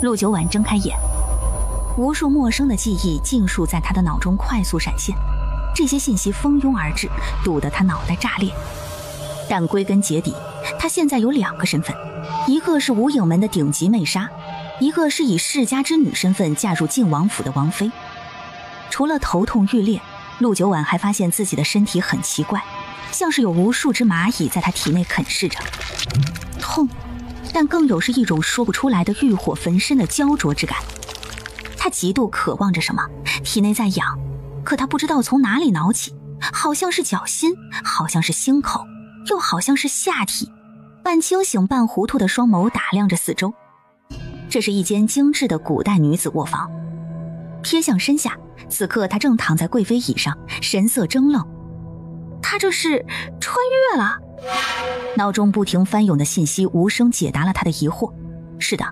陆九婉睁开眼，无数陌生的记忆尽数在他的脑中快速闪现，这些信息蜂拥而至，堵得他脑袋炸裂。但归根结底，他现在有2个身份，一个是无影门的顶级媚杀，一个是以世家之女身份嫁入晋王府的王妃。除了头痛欲裂，陆九婉还发现自己的身体很奇怪，像是有无数只蚂蚁在他体内啃噬着。痛，但更有是一种说不出来的欲火焚身的焦灼之感。他极度渴望着什么，体内在痒，可他不知道从哪里挠起，好像是脚心，好像是心口，又好像是下体。半清醒半糊涂的双眸打量着四周。这是一间精致的古代女子卧房，瞥向身下，此刻她正躺在贵妃椅上，神色怔愣。她这是穿越了？脑中不停翻涌的信息无声解答了她的疑惑。是的。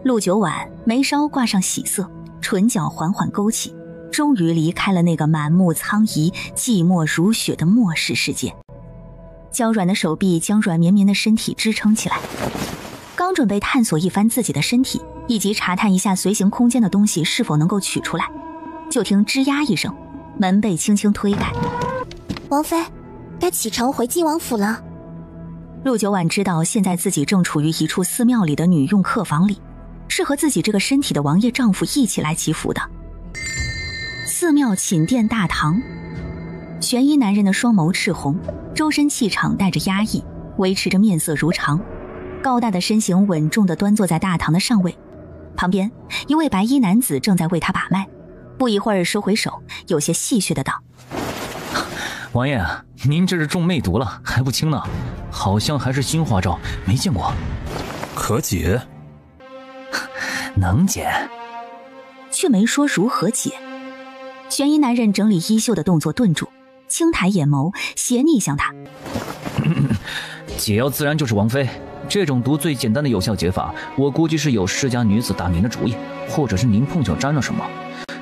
陆九婉眉梢挂上喜色，唇角缓缓勾起，终于离开了那个满目苍夷、寂寞如雪的末世世界。娇软的手臂将软绵绵的身体支撑起来，刚准备探索一番自己的身体，以及查探一下随行空间的东西是否能够取出来，就听吱呀一声，门被轻轻推开。王妃，该启程回晋王府了。陆九婉知道现在自己正处于一处寺庙里的女用客房里，是和自己这个身体的王爷丈夫一起来祈福的。寺庙寝殿大堂，玄衣男人的双眸赤红，周身气场带着压抑，维持着面色如常，高大的身形稳重地端坐在大堂的上位，旁边一位白衣男子正在为他把脉，不一会儿收回手，有些戏谑地道：王爷，您这是中魅毒了还不轻呢，好像还是新花招，没见过。可解？能解，却没说如何解。玄衣男人整理衣袖的动作顿住，轻抬眼眸，斜睨向他。解药自然就是王妃，这种毒最简单的有效解法，我估计是有世家女子打您的主意，或者是您碰巧沾了什么。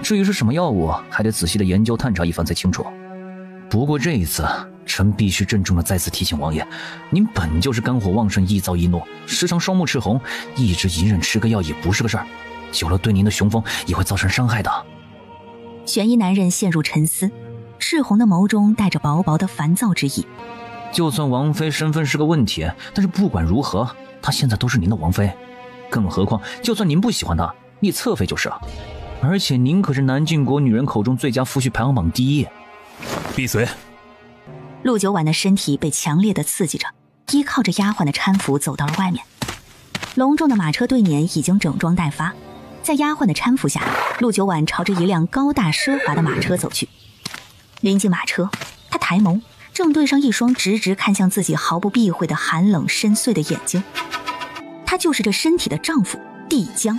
至于是什么药物，还得仔细的研究探查一番才清楚。不过这一次，臣必须郑重的再次提醒王爷，您本就是肝火旺盛、易躁易怒，时常双目赤红，一直隐忍吃个药也不是个事儿，久了对您的雄风也会造成伤害的。玄衣男人陷入沉思，赤红的眸中带着薄薄的烦躁之意。就算王妃身份是个问题，但是不管如何，她现在都是您的王妃，更何况就算您不喜欢她，你侧妃就是了。而且您可是南晋国女人口中最佳夫婿排行榜第一。闭嘴！陆九婉的身体被强烈的刺激着，依靠着丫鬟的搀扶走到了外面。隆重的马车对辇已经整装待发，在丫鬟的搀扶下，陆九婉朝着一辆高大奢华的马车走去。临近马车，她抬眸，正对上一双直直看向自己毫不避讳的寒冷深邃的眼睛。他就是这身体的丈夫帝江。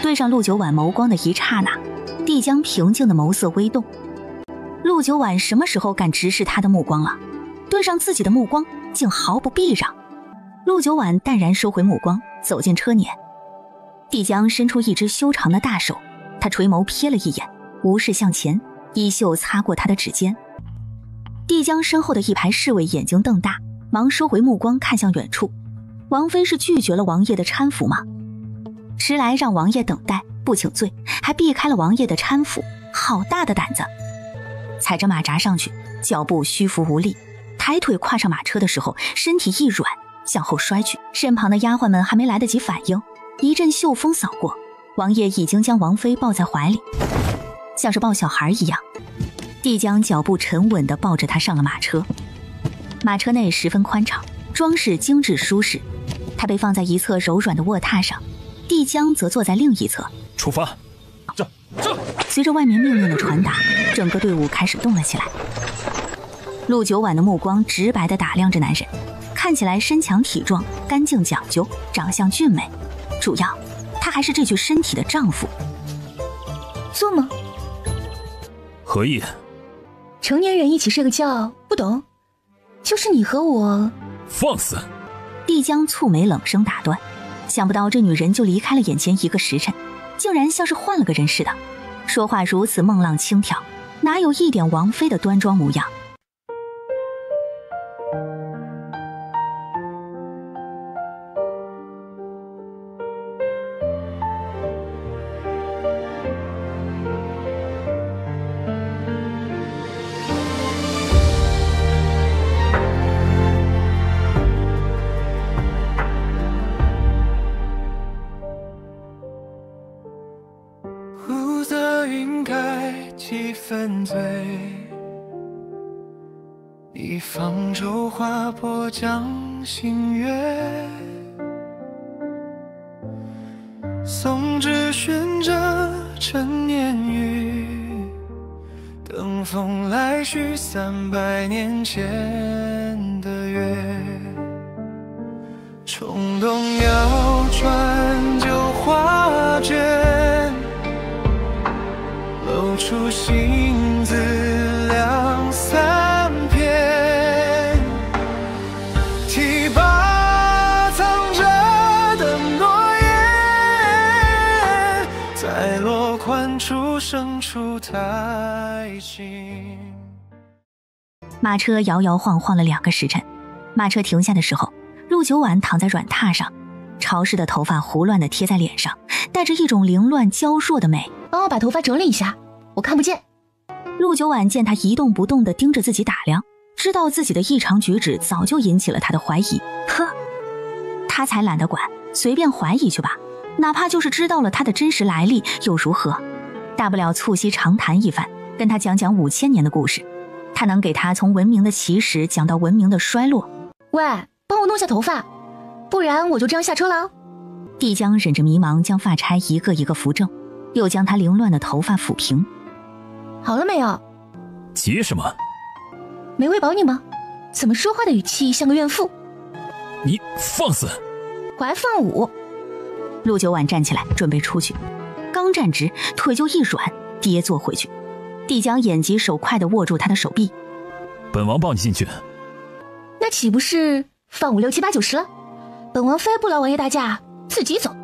对上陆九婉眸光的一刹那，帝江平静的眸色微动。陆九婉什么时候敢直视他的目光了？对上自己的目光竟毫不避让。陆九婉淡然收回目光，走进车辇。帝江伸出一只修长的大手，他垂眸瞥了一眼，无视向前，衣袖擦过他的指尖。帝江身后的一排侍卫眼睛瞪大，忙收回目光看向远处。王妃是拒绝了王爷的搀扶吗？迟来让王爷等待，不请罪，还避开了王爷的搀扶，好大的胆子！踩着马扎上去，脚步虚浮无力，抬腿跨上马车的时候，身体一软，向后摔去。身旁的丫鬟们还没来得及反应，一阵秀风扫过，王爷已经将王妃抱在怀里，像是抱小孩一样。帝江脚步沉稳地抱着她上了马车。马车内十分宽敞，装饰精致舒适，他被放在一侧柔软的卧榻上，帝江则坐在另一侧。出发！这！随着外面命令的传达，整个队伍开始动了起来。陆九婉的目光直白地打量着男人，看起来身强体壮，干净讲究，长相俊美，主要他还是这具身体的丈夫。做吗？何意？成年人一起睡个觉，不懂？就是你和我。放肆！帝江蹙眉冷声打断，想不到这女人就离开了眼前一个时辰，竟然像是换了个人似的，说话如此梦浪轻佻，哪有一点王妃的端庄模样。一方舟划破江心月，松枝悬着陈年雨，等风来续300年前的月。冲动要转就画卷，露出心字2、3篇，提拔藏着的诺言，在落款处生出太轻。马车摇摇晃晃了2个时辰，马车停下的时候，陆九婉躺在软榻上，潮湿的头发胡乱地贴在脸上，带着一种凌乱娇弱的美。帮我把头发整理一下，我看不见。陆九婉见他一动不动地盯着自己打量，知道自己的异常举止早就引起了他的怀疑。呵，他才懒得管，随便怀疑去吧，哪怕就是知道了他的真实来历又如何？大不了促膝长谈一番，跟他讲讲5000年的故事，他能给他从文明的起始讲到文明的衰落。喂，帮我弄下头发，不然我就这样下车了。帝江忍着迷茫将发钗一个一个扶正，又将她凌乱的头发抚平。好了没有？急什么？没喂饱你吗？怎么说话的语气像个怨妇？你放肆！我还放5。陆九婉站起来准备出去，刚站直腿就一软，跌坐回去。帝江眼疾手快地握住他的手臂。本王抱你进去。那岂不是放5、6、7、8、9、10了？本王非不劳王爷大驾，自己走。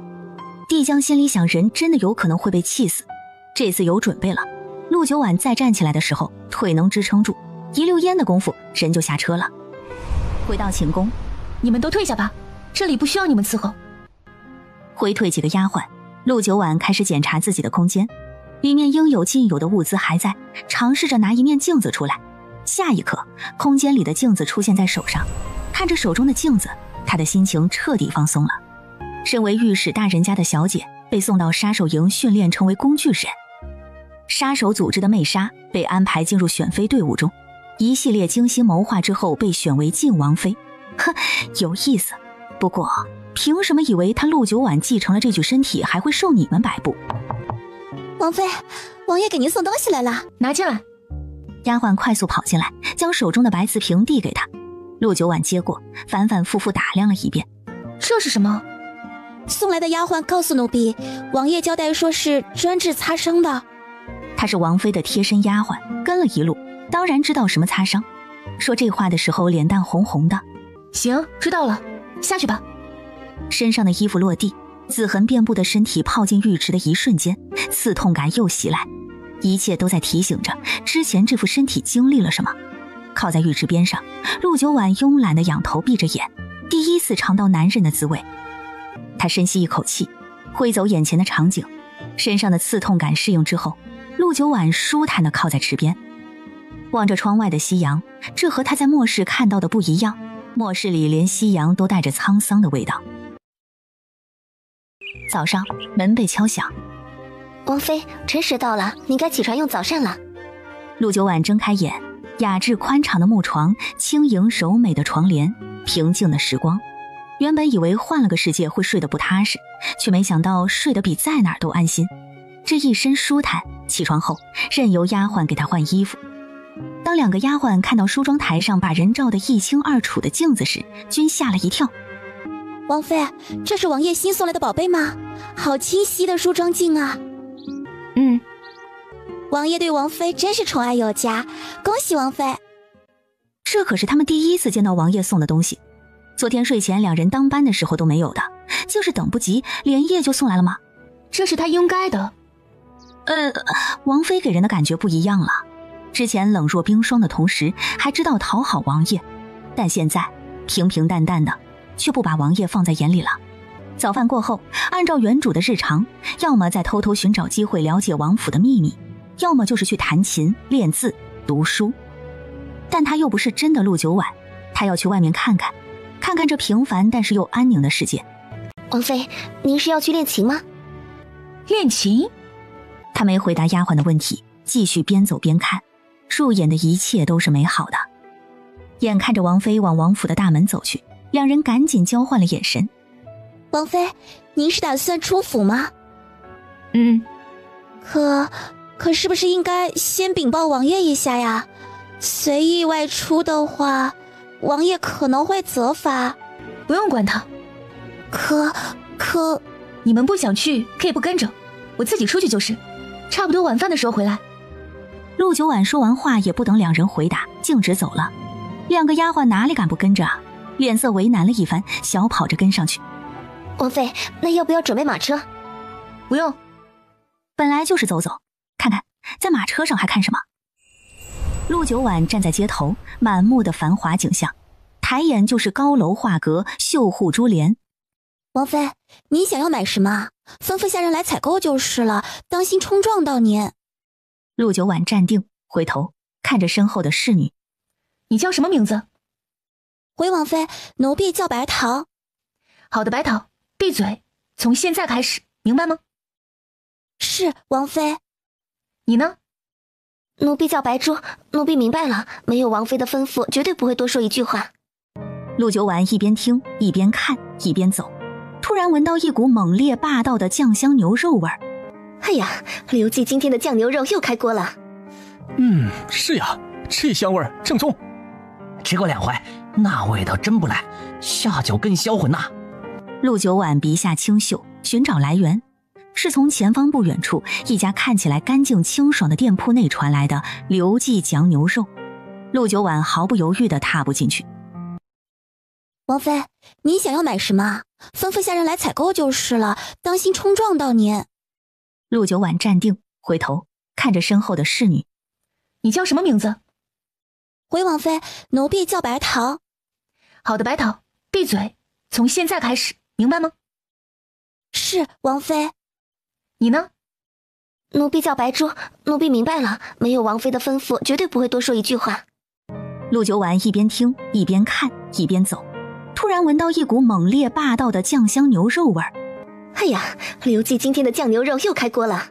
帝江心里想，人真的有可能会被气死，这次有准备了。陆九婉再站起来的时候，腿能支撑住，一溜烟的功夫，人就下车了。回到寝宫，你们都退下吧，这里不需要你们伺候。回退几个丫鬟，陆九婉开始检查自己的空间，里面应有尽有的物资还在，尝试着拿一面镜子出来。下一刻，空间里的镜子出现在手上，看着手中的镜子，她的心情彻底放松了。身为御史大人家的小姐，被送到杀手营训练成为工具人。杀手组织的媚杀被安排进入选妃队伍中，一系列精心谋划之后被选为晋王妃。哼，有意思。不过凭什么以为他陆九婉继承了这具身体还会受你们摆布？王妃，王爷给您送东西来了，拿进来。丫鬟快速跑进来，将手中的白瓷瓶递给他。陆九婉接过，反反复复打量了一遍。这是什么？送来的丫鬟告诉奴婢，王爷交代说是专治擦伤的。她是王妃的贴身丫鬟，跟了一路，当然知道什么擦伤。说这话的时候脸蛋红红的。行，知道了，下去吧。身上的衣服落地，紫痕遍布的身体泡进浴池的一瞬间，刺痛感又袭来，一切都在提醒着之前这副身体经历了什么。靠在浴池边上，陆九婉慵懒地仰头闭着眼，第一次尝到男人的滋味。她深吸一口气，挥走眼前的场景，身上的刺痛感适应之后，陆九婉舒坦地靠在池边，望着窗外的夕阳。这和她在末世看到的不一样，末世里连夕阳都带着沧桑的味道。早上，门被敲响。王妃，辰时到了，您该起床用早膳了。陆九婉睁开眼，雅致宽敞的木床，轻盈柔美的床帘，平静的时光。原本以为换了个世界会睡得不踏实，却没想到睡得比在哪儿都安心。这一身舒坦，起床后任由丫鬟给她换衣服。当2个丫鬟看到梳妆台上把人照得一清二楚的镜子时，均吓了一跳。王妃，这是王爷新送来的宝贝吗？好清晰的梳妆镜啊。王爷对王妃真是宠爱有加，恭喜王妃。这可是他们第一次见到王爷送的东西，昨天睡前2人当班的时候都没有的，就是等不及连夜就送来了吗？这是他应该的。王妃给人的感觉不一样了。之前冷若冰霜的同时还知道讨好王爷，但现在平平淡淡的，却不把王爷放在眼里了。早饭过后，按照原主的日常，要么再偷偷寻找机会了解王府的秘密，要么就是去弹琴、练字、读书。但他又不是真的陆九婉，他要去外面看看，看看这平凡但是又安宁的世界。王妃，您是要去练琴吗？练琴？他没回答丫鬟的问题，继续边走边看，入眼的一切都是美好的。眼看着王妃往王府的大门走去，两人赶紧交换了眼神。王妃，您是打算出府吗？可是不是应该先禀报王爷一下呀？随意外出的话，王爷可能会责罚。不用管他。可你们不想去可以不跟着，我自己出去就是，差不多晚饭的时候回来。陆九婉说完话也不等两人回答，径直走了。两个丫鬟哪里敢不跟着啊？脸色为难了一番，小跑着跟上去。王妃，那要不要准备马车？不用，本来就是走走，看看在马车上还看什么。陆九婉站在街头，满目的繁华景象，抬眼就是高楼画阁，绣户珠帘。王妃，您想要买什么？吩咐下人来采购就是了，当心冲撞到您。陆九婉站定，回头看着身后的侍女。你叫什么名字？回王妃，奴婢叫白桃。好的，白桃，闭嘴，从现在开始，明白吗？是，王妃。你呢？奴婢叫白珠，奴婢明白了，没有王妃的吩咐，绝对不会多说一句话。陆九婉一边听一边看一边走，突然闻到一股猛烈霸道的酱香牛肉味儿。哎呀，刘记今天的酱牛肉又开锅了。是呀，这香味正宗。吃过两回，那味道真不赖，下酒更销魂呐。陆九婉鼻下清秀，寻找来源，是从前方不远处一家看起来干净清爽的店铺内传来的刘记酱牛肉。陆九婉毫不犹豫地踏步进去。王妃，您想要买什么？吩咐下人来采购就是了，当心冲撞到您。陆九婉站定，回头看着身后的侍女。你叫什么名字？回王妃，奴婢叫白桃。好的，白桃，闭嘴，从现在开始，明白吗？是，王妃。你呢？奴婢叫白珠，奴婢明白了，没有王妃的吩咐，绝对不会多说一句话。陆九婉一边听一边看一边走，突然闻到一股猛烈霸道的酱香牛肉味儿。哎呀，刘记今天的酱牛肉又开锅了。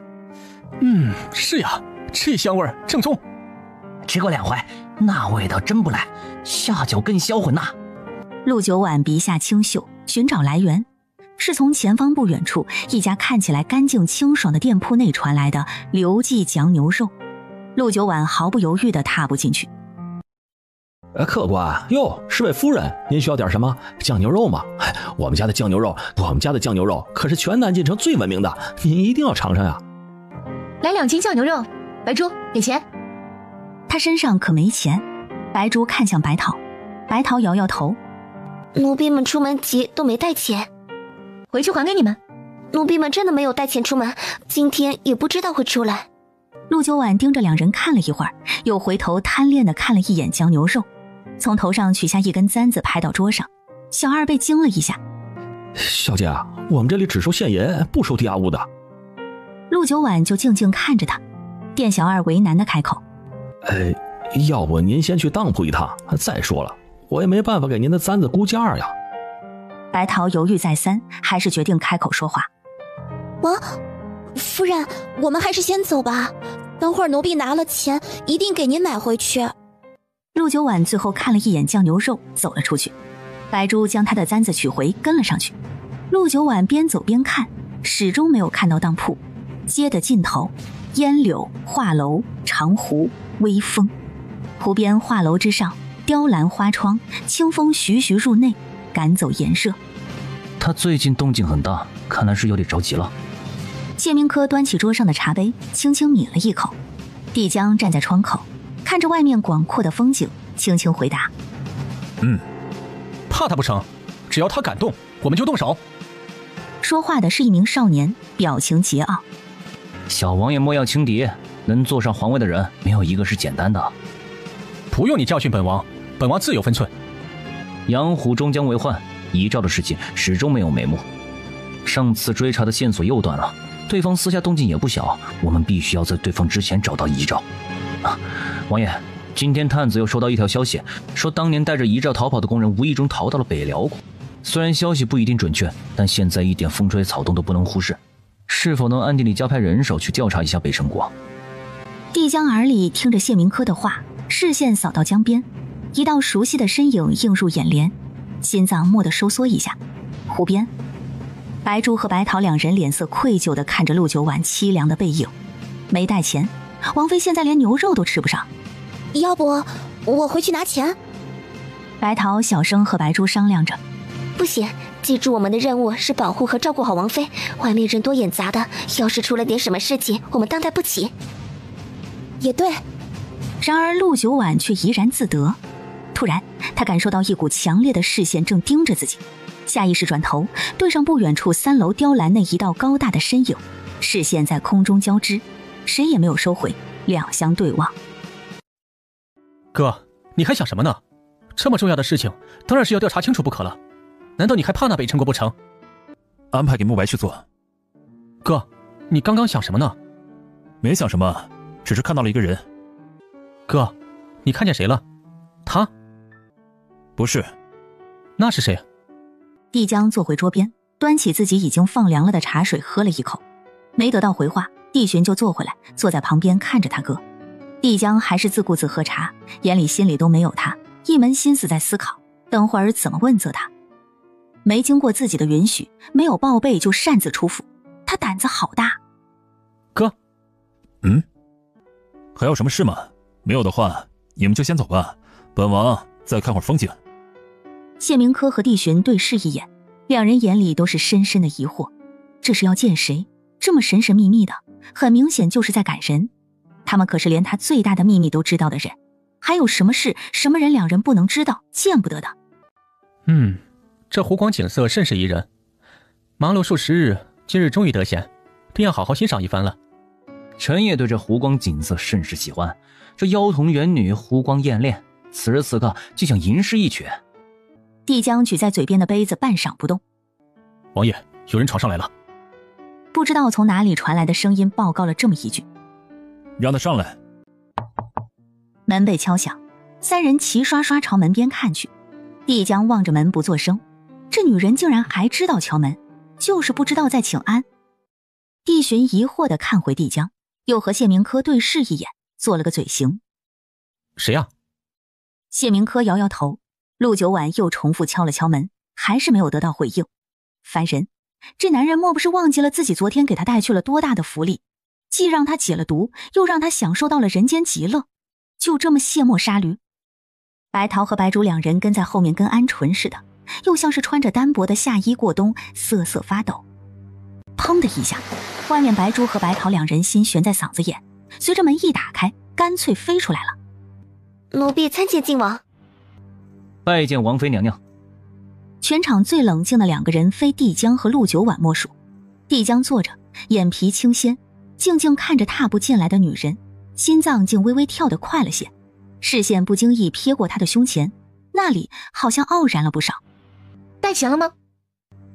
是呀，这香味正宗。吃过两回，那味道真不赖，下酒更销魂呐。陆九婉鼻下清秀，寻找来源，是从前方不远处一家看起来干净清爽的店铺内传来的刘记酱牛肉。陆九婉毫不犹豫地踏步进去。客官，哟，侍卫夫人，您需要点什么？酱牛肉吗？我们家的酱牛肉可是全南京城最闻名的，您一定要尝尝呀。来2斤酱牛肉，白珠，给钱。他身上可没钱。白珠看向白桃，白桃摇摇头。奴婢们出门急，都没带钱。回去还给你们。奴婢们真的没有带钱出门，今天也不知道会出来。陆九婉盯着两人看了一会儿，又回头贪恋地看了一眼酱牛肉，从头上取下一根簪子拍到桌上。小二被惊了一下。小姐啊，我们这里只收现银，不收抵押物的。陆九婉就静静看着他，店小二为难地开口。要不您先去当铺一趟，再说了，我也没办法给您的簪子估价呀。白桃犹豫再三，还是决定开口说话。夫人，我们还是先走吧，等会儿奴婢拿了钱，一定给您买回去。陆九婉最后看了一眼酱牛肉，走了出去。白珠将她的簪子取回，跟了上去。陆九婉边走边看，始终没有看到当铺。街的尽头，烟柳、画楼、长湖、微风。湖边画楼之上，雕栏花窗，清风徐徐入内，赶走炎热。他最近动静很大，看来是有点着急了。谢明科端起桌上的茶杯，轻轻抿了一口。帝江站在窗口，看着外面广阔的风景，轻轻回答：怕他不成，只要他敢动，我们就动手。说话的是一名少年，表情桀骜。小王爷莫要轻敌，能坐上皇位的人没有一个是简单的。不用你教训本王，本王自有分寸。杨虎终将为患，遗诏的事情始终没有眉目。上次追查的线索又断了，对方私下动静也不小，我们必须要在对方之前找到遗诏。王爷，今天探子又收到一条消息，说当年带着遗诏逃跑的工人无意中逃到了北辽国。虽然消息不一定准确，但现在一点风吹草动都不能忽视。是否能暗地里加派人手去调查一下北辰国？帝江耳里听着谢明科的话，视线扫到江边，一道熟悉的身影映入眼帘，心脏蓦地收缩一下。湖边，白珠和白桃两人脸色愧疚地看着陆九婉凄凉的背影。没带钱，王妃现在连牛肉都吃不上。要不我回去拿钱？白桃小声和白珠商量着。不行，记住我们的任务是保护和照顾好王妃，外面人多眼杂的，要是出了点什么事情，我们当代不起。也对。然而陆九婉却怡然自得。突然他感受到一股强烈的视线正盯着自己，下意识转头对上不远处3楼雕栏那一道高大的身影，视线在空中交织，谁也没有收回，两相对望。哥，你还想什么呢？这么重要的事情当然是要调查清楚不可了，难道你还怕那北辰国不成？安排给慕白去做。哥，你刚刚想什么呢？没想什么，只是看到了一个人。哥，你看见谁了？他？不是。那是谁？帝江坐回桌边，端起自己已经放凉了的茶水喝了一口，没得到回话，帝寻就坐回来，坐在旁边看着他哥。帝江还是自顾自喝茶，眼里心里都没有他，一门心思在思考等会儿怎么问责他。没经过自己的允许，没有报备就擅自出府，他胆子好大。哥，还有什么事吗？没有的话，你们就先走吧，本王再看会儿风景。谢明科和帝寻对视一眼，两人眼里都是深深的疑惑，这是要见谁？这么神神秘秘的，很明显就是在赶人。他们可是连他最大的秘密都知道的人，还有什么事什么人两人不能知道见不得的？这湖广景色甚是宜人，忙碌数十日，今日终于得闲，定要好好欣赏一番了。臣也对这湖广景色甚是喜欢，这妖童元女湖光艳恋，此时此刻就想吟诗一曲。帝江举在嘴边的杯子半晌不动。王爷，有人闯上来了。不知道从哪里传来的声音报告了这么一句。让他上来。门被敲响，三人齐刷刷朝门边看去。帝江望着门不作声，这女人竟然还知道敲门，就是不知道在请安。帝寻疑惑地看回帝江，又和谢明科对视一眼，做了个嘴型。谁呀？谢明科摇摇头。陆九婉又重复敲了敲门，还是没有得到回应。烦人，这男人莫不是忘记了自己昨天给他带去了多大的福利，既让他解了毒，又让他享受到了人间极乐，就这么卸磨杀驴。白桃和白竹两人跟在后面跟鹌鹑似的，又像是穿着单薄的夏衣过冬，瑟瑟发抖。砰的一下，外面白珠和白桃两人心悬在嗓子眼，随着门一打开，干脆飞出来了。奴婢参见靖王。拜见王妃娘娘。全场最冷静的两个人非帝江和陆九婉莫属。帝江坐着，眼皮清鲜，静静看着踏步进来的女人，心脏竟微微跳得快了些，视线不经意瞥过她的胸前，那里好像傲然了不少。带钱了吗？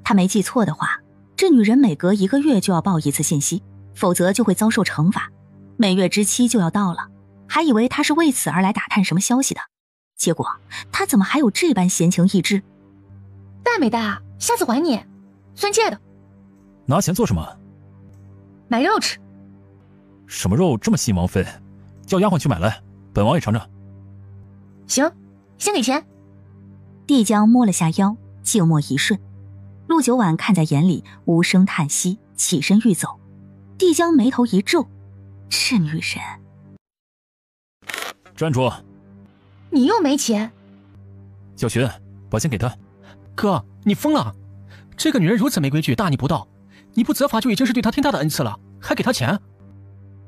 他没记错的话，这女人每隔1个月就要报一次信息，否则就会遭受惩罚。每月之期就要到了，还以为她是为此而来打探什么消息的，结果她怎么还有这般闲情逸致？带没带啊？下次还你，算借的。拿钱做什么？买肉吃。什么肉这么吸引王妃？叫丫鬟去买来，本王也尝尝。行，先给钱。帝江摸了下腰，静默一瞬。陆九婉看在眼里，无声叹息，起身欲走。帝江眉头一皱，这女人。站住！你又没钱。小群，把钱给他。哥，你疯了！这个女人如此没规矩，大逆不道，你不责罚就已经是对她天大的恩赐了，还给她钱。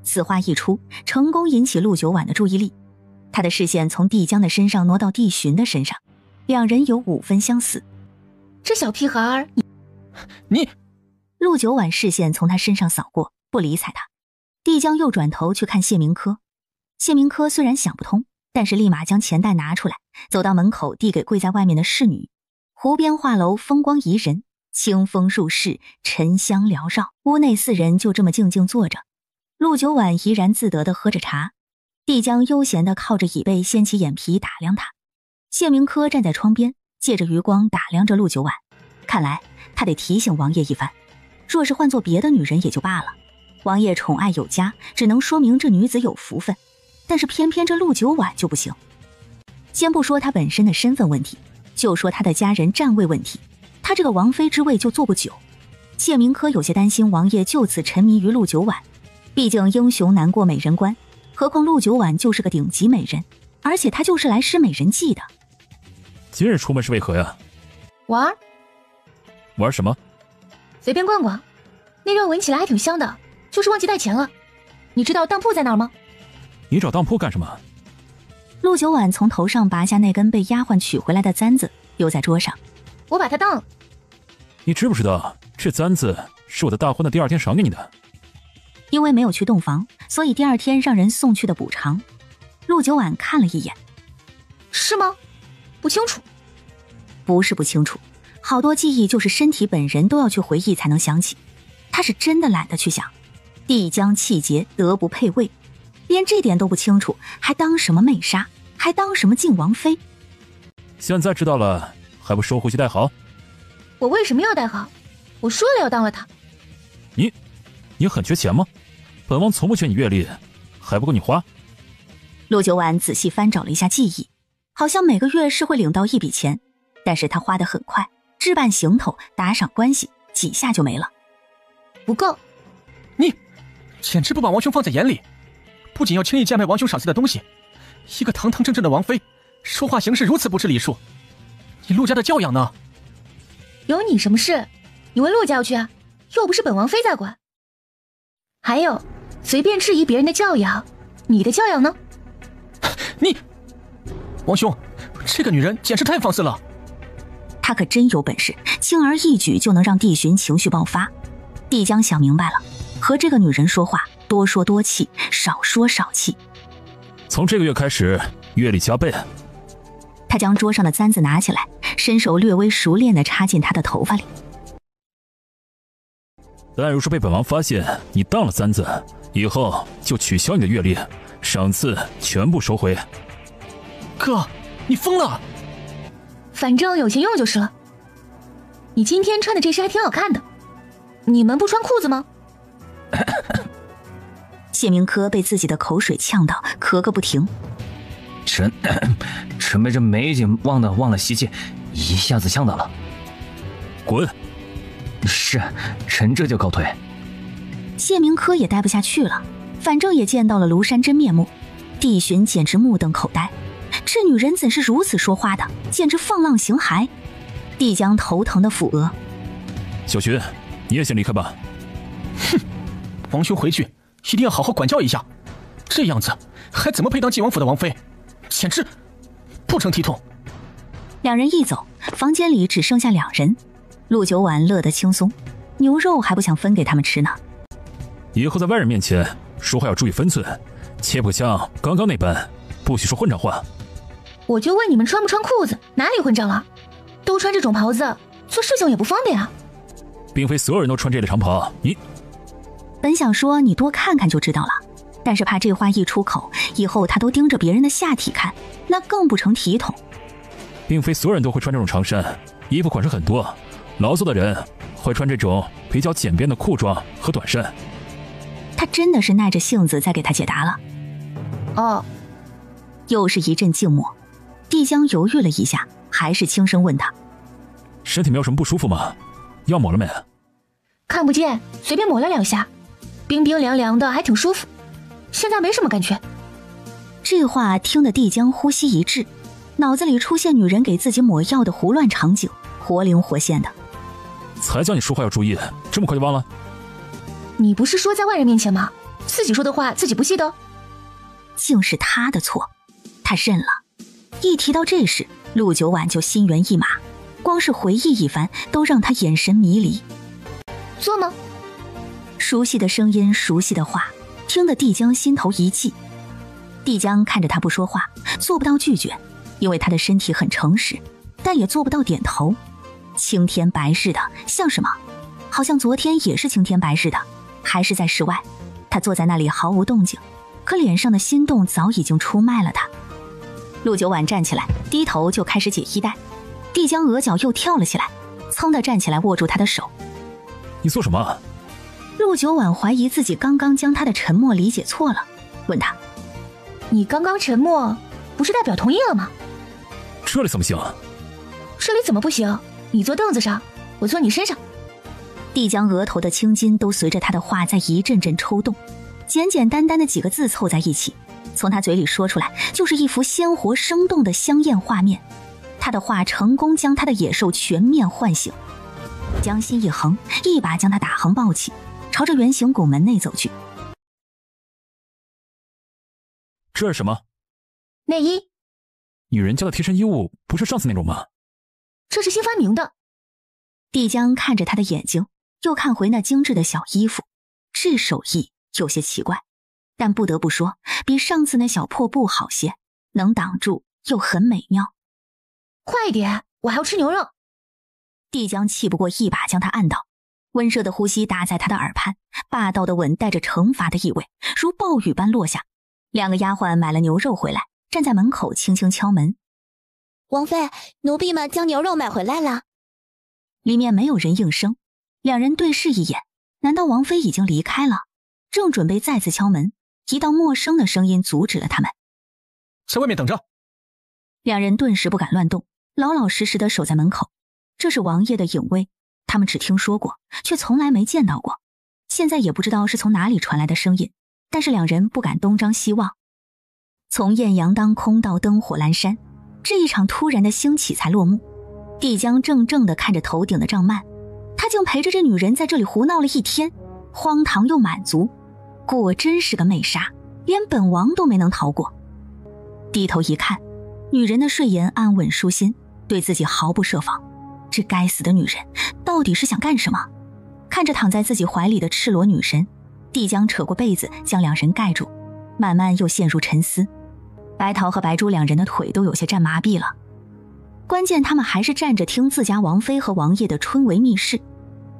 此话一出，成功引起陆九婉的注意力。他的视线从帝江的身上挪到帝寻的身上，两人有5分相似。这小屁孩儿，你……陆九婉视线从他身上扫过，不理睬他。帝江又转头去看谢明科。谢明科虽然想不通，但是立马将钱袋拿出来，走到门口递给跪在外面的侍女。湖边画楼风光宜人，清风入室，沉香缭绕，屋内4人就这么静静坐着。陆九婉怡然自得地喝着茶，帝江悠闲地靠着椅背，掀起眼皮打量他。谢明科站在窗边，借着余光打量着陆九婉，看来他得提醒王爷一番。若是换做别的女人也就罢了，王爷宠爱有加，只能说明这女子有福分，但是偏偏这陆九婉就不行。先不说他本身的身份问题，就说他的家人站位问题，他这个王妃之位就坐不久。谢明科有些担心王爷就此沉迷于陆九婉，毕竟英雄难过美人关，何况陆九婉就是个顶级美人，而且她就是来施美人计的。今日出门是为何呀？玩。玩什么？随便逛逛，那肉闻起来还挺香的，就是忘记带钱了。你知道当铺在哪儿吗？你找当铺干什么？陆九婉从头上拔下那根被丫鬟取回来的簪子，留在桌上。我把它当了。你知不知道这簪子是我的大婚的第2天赏给你的？因为没有去洞房，所以第2天让人送去的补偿。陆九婉看了一眼。是吗？不清楚。不是不清楚，好多记忆就是身体本人都要去回忆才能想起，他是真的懒得去想。帝江气节，德不配位，连这点都不清楚，还当什么媚纱，还当什么靖王妃？现在知道了，还不收回去带好？我为什么要带好？我说了要当了他。你很缺钱吗？本王从不缺你月例，还不够你花。陆九婉仔细翻找了一下记忆，好像每个月是会领到一笔钱，但是他花得很快，置办行头，打赏关系，几下就没了。不够。你简直不把王兄放在眼里，不仅要轻易贱卖王兄赏赐的东西，一个堂堂正正的王妃，说话行事如此不知礼数，你陆家的教养呢？有你什么事？你问陆家去啊，又不是本王妃在管。还有，随便质疑别人的教养，你的教养呢？你，王兄，这个女人简直太放肆了。她可真有本事，轻而易举就能让帝巡情绪爆发。帝江想明白了，和这个女人说话，多说多气，少说少气。从这个月开始，月例加倍。他将桌上的簪子拿起来，伸手略微熟练地插进她的头发里。但若是被本王发现你当了簪子，以后就取消你的月例，赏赐全部收回。哥，你疯了！反正有钱用就是了。你今天穿的这身还挺好看的，你们不穿裤子吗？谢明科被自己的口水呛到，咳个不停。臣被这美景忘了吸气，一下子呛到了。滚！是，臣这就告退。谢明科也待不下去了，反正也见到了庐山真面目，帝巡简直目瞪口呆，这女人怎是如此说话的，简直放浪形骸。帝江头疼的抚额。小巡，你也先离开吧。哼，王兄回去一定要好好管教一下，这样子还怎么配当晋王府的王妃？简直不成体统。两人一走，房间里只剩下2人。陆九婉乐得轻松，牛肉还不想分给他们吃呢。以后在外人面前说话要注意分寸，切不像刚刚那般，不许说混账话。我就问你们穿不穿裤子，哪里混账了？都穿这种袍子，做事情也不方便啊。并非所有人都穿这类长袍，你……本想说你多看看就知道了，但是怕这话一出口，以后他都盯着别人的下体看，那更不成体统。并非所有人都会穿这种长衫，衣服款式很多，劳作的人会穿这种比较简便的裤装和短衫。他真的是耐着性子在给他解答了。哦。又是一阵静默，帝江犹豫了一下，还是轻声问他：身体没有什么不舒服吗？药抹了没？看不见，随便抹了2下，冰冰凉凉的，还挺舒服。现在没什么感觉。这话听得帝江呼吸一滞，脑子里出现女人给自己抹药的胡乱场景，活灵活现的。才叫你说话要注意，这么快就忘了？你不是说在外人面前吗？自己说的话自己不记得？竟是他的错，他认了。一提到这事，陆九婉就心猿意马，光是回忆一番都让他眼神迷离。做吗？熟悉的声音，熟悉的话，听得帝江心头一悸。帝江看着他不说话，做不到拒绝，因为他的身体很诚实，但也做不到点头。青天白日的，像什么？好像昨天也是青天白日的，还是在室外。他坐在那里毫无动静，可脸上的心动早已经出卖了他。陆九婉站起来，低头就开始解衣带。帝江额角又跳了起来，噌地站起来握住他的手。你做什么？陆九婉怀疑自己刚刚将他的沉默理解错了，问他：你刚刚沉默不是代表同意了吗？这里怎么行？这里怎么不行？你坐凳子上，我坐你身上。帝江额头的青筋都随着他的话在一阵阵抽动，简简单单的几个字凑在一起，从他嘴里说出来就是一幅鲜活生动的香艳画面。他的话成功将他的野兽全面唤醒，将心一横，一把将他打横抱起，朝着圆形拱门内走去。这是什么？内衣。女人家的贴身衣物不是上次那种吗？这是新发明的。帝江看着他的眼睛，又看回那精致的小衣服，这手艺有些奇怪，但不得不说比上次那小破布好些，能挡住又很美妙。快一点，我还要吃牛肉。帝江气不过一把将他按倒，温热的呼吸打在他的耳畔，霸道的吻带着惩罚的意味如暴雨般落下。两个丫鬟买了牛肉回来，站在门口轻轻敲门。王妃，奴婢们将牛肉买回来了。里面没有人应声，两人对视一眼，难道王妃已经离开了？正准备再次敲门，一道陌生的声音阻止了他们。在外面等着。两人顿时不敢乱动，老老实实的守在门口。这是王爷的影卫，他们只听说过，却从来没见到过。现在也不知道是从哪里传来的声音，但是两人不敢东张西望。从艳阳当空到灯火阑珊，这一场突然的兴起才落幕。帝江怔怔地看着头顶的帐幔，他竟陪着这女人在这里胡闹了一天，荒唐又满足，果真是个媚杀，连本王都没能逃过。低头一看，女人的睡颜安稳舒心，对自己毫不设防。这该死的女人到底是想干什么？看着躺在自己怀里的赤裸女神，帝江扯过被子将两人盖住，慢慢又陷入沉思。白桃和白珠两人的腿都有些站麻痹了，关键他们还是站着听自家王妃和王爷的春闱秘事。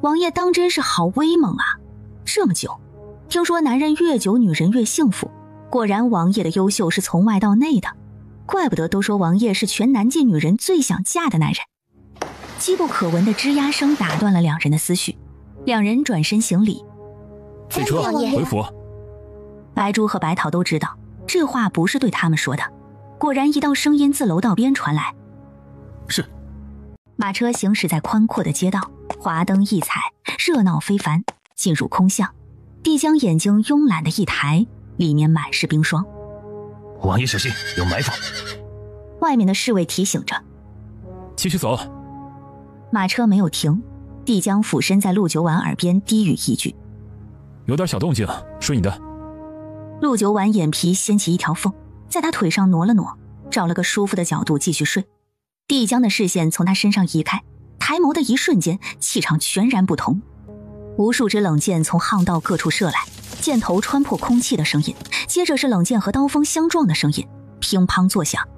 王爷当真是好威猛啊！这么久，听说男人越久女人越幸福，果然王爷的优秀是从外到内的，怪不得都说王爷是全南界女人最想嫁的男人。机不可闻的吱呀声打断了两人的思绪，两人转身行礼。废车，回府。白珠和白桃都知道这话不是对他们说的，果然一道声音自楼道边传来。是。马车行驶在宽阔的街道，华灯异彩，热闹非凡。进入空巷，帝江眼睛慵懒的一抬，里面满是冰霜。王爷小心，有埋伏。外面的侍卫提醒着。继续走。马车没有停，帝江俯身在陆九婉耳边低语一句：有点小动静，睡你的。陆九婉眼皮掀起一条缝，在他腿上挪了挪，找了个舒服的角度继续睡。帝江的视线从他身上移开，抬眸的一瞬间，气场全然不同。无数支冷箭从巷道各处射来，箭头穿破空气的声音，接着是冷箭和刀锋相撞的声音，乒乓作响。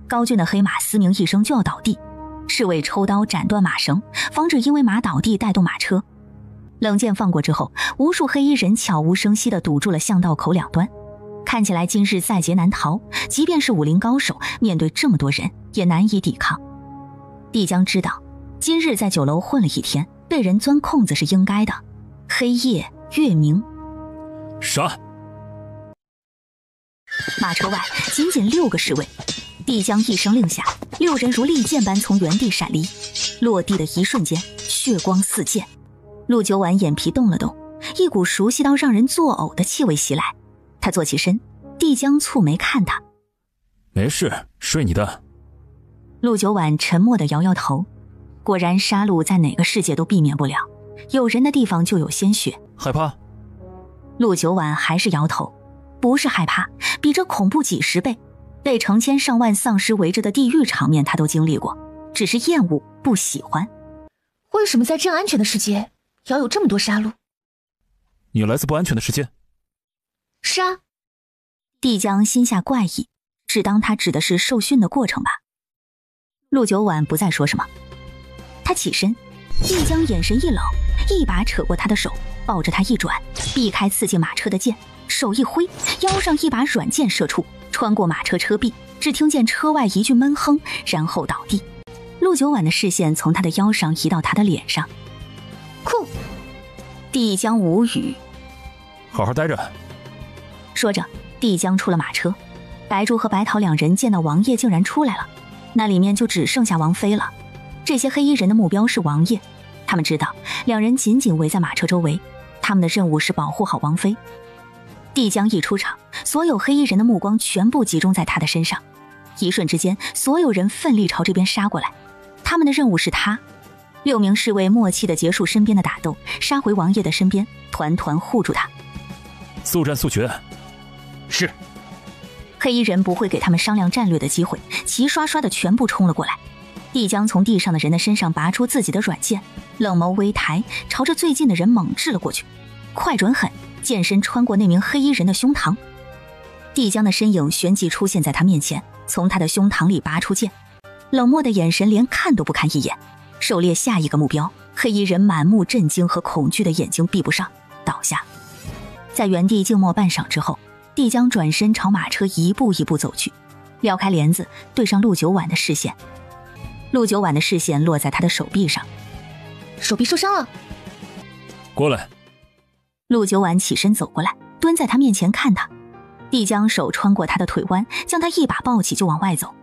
高俊的黑马嘶鸣一声就要倒地，侍卫抽刀斩断马绳，防止因为马倒地带动马车。冷箭放过之后，无数黑衣人悄无声息地堵住了巷道口两端，看起来今日在劫难逃，即便是武林高手，面对这么多人也难以抵抗。帝江知道今日在酒楼混了一天，被人钻空子是应该的。黑夜月明，杀！马车外仅仅6个侍卫，帝江一声令下，6人如利箭般从原地闪离，落地的一瞬间，血光四溅。陆九婉眼皮动了动，一股熟悉到让人作呕的气味袭来。他坐起身，帝江蹙眉看他。没事，睡你的。陆九婉沉默地摇摇头。果然杀戮在哪个世界都避免不了，有人的地方就有鲜血。害怕？陆九婉还是摇头。不是害怕，比这恐怖几10倍。被成千上万丧尸围着的地狱场面他都经历过，只是厌恶不喜欢。为什么在这样安全的世界要有这么多杀戮？你来自不安全的世界？是啊。帝江心下怪异，只当他指的是受训的过程吧。陆九婉不再说什么，他起身，帝江眼神一冷，一把扯过他的手，抱着他一转，避开刺进马车的箭，手一挥，腰上一把软箭射出，穿过马车车壁，只听见车外一句闷哼，然后倒地。陆九婉的视线从他的腰上移到他的脸上。酷！帝江无语。好好待着。说着，帝江出了马车。白珠和白桃两人见到王爷竟然出来了，那里面就只剩下王妃了。这些黑衣人的目标是王爷，他们知道两人紧紧围在马车周围，他们的任务是保护好王妃。帝江一出场，所有黑衣人的目光全部集中在他的身上，一瞬之间，所有人奋力朝这边杀过来。他们的任务是他。6名侍卫默契地结束身边的打斗，杀回王爷的身边，团团护住他。速战速决。是。黑衣人不会给他们商量战略的机会，齐刷刷的全部冲了过来。帝江从地上的人的身上拔出自己的软剑，冷眸微抬，朝着最近的人猛掷了过去，快准狠，剑身穿过那名黑衣人的胸膛。帝江的身影旋即出现在他面前，从他的胸膛里拔出剑，冷漠的眼神连看都不看一眼，狩猎下一个目标。黑衣人满目震惊和恐惧的眼睛闭不上，倒下。在原地静默半晌之后，帝江转身朝马车一步一步走去，撩开帘子，对上陆九婉的视线。陆九婉的视线落在他的手臂上。手臂受伤了。过来。陆九婉起身走过来，蹲在他面前看他。帝江手穿过他的腿弯，将他一把抱起就往外走。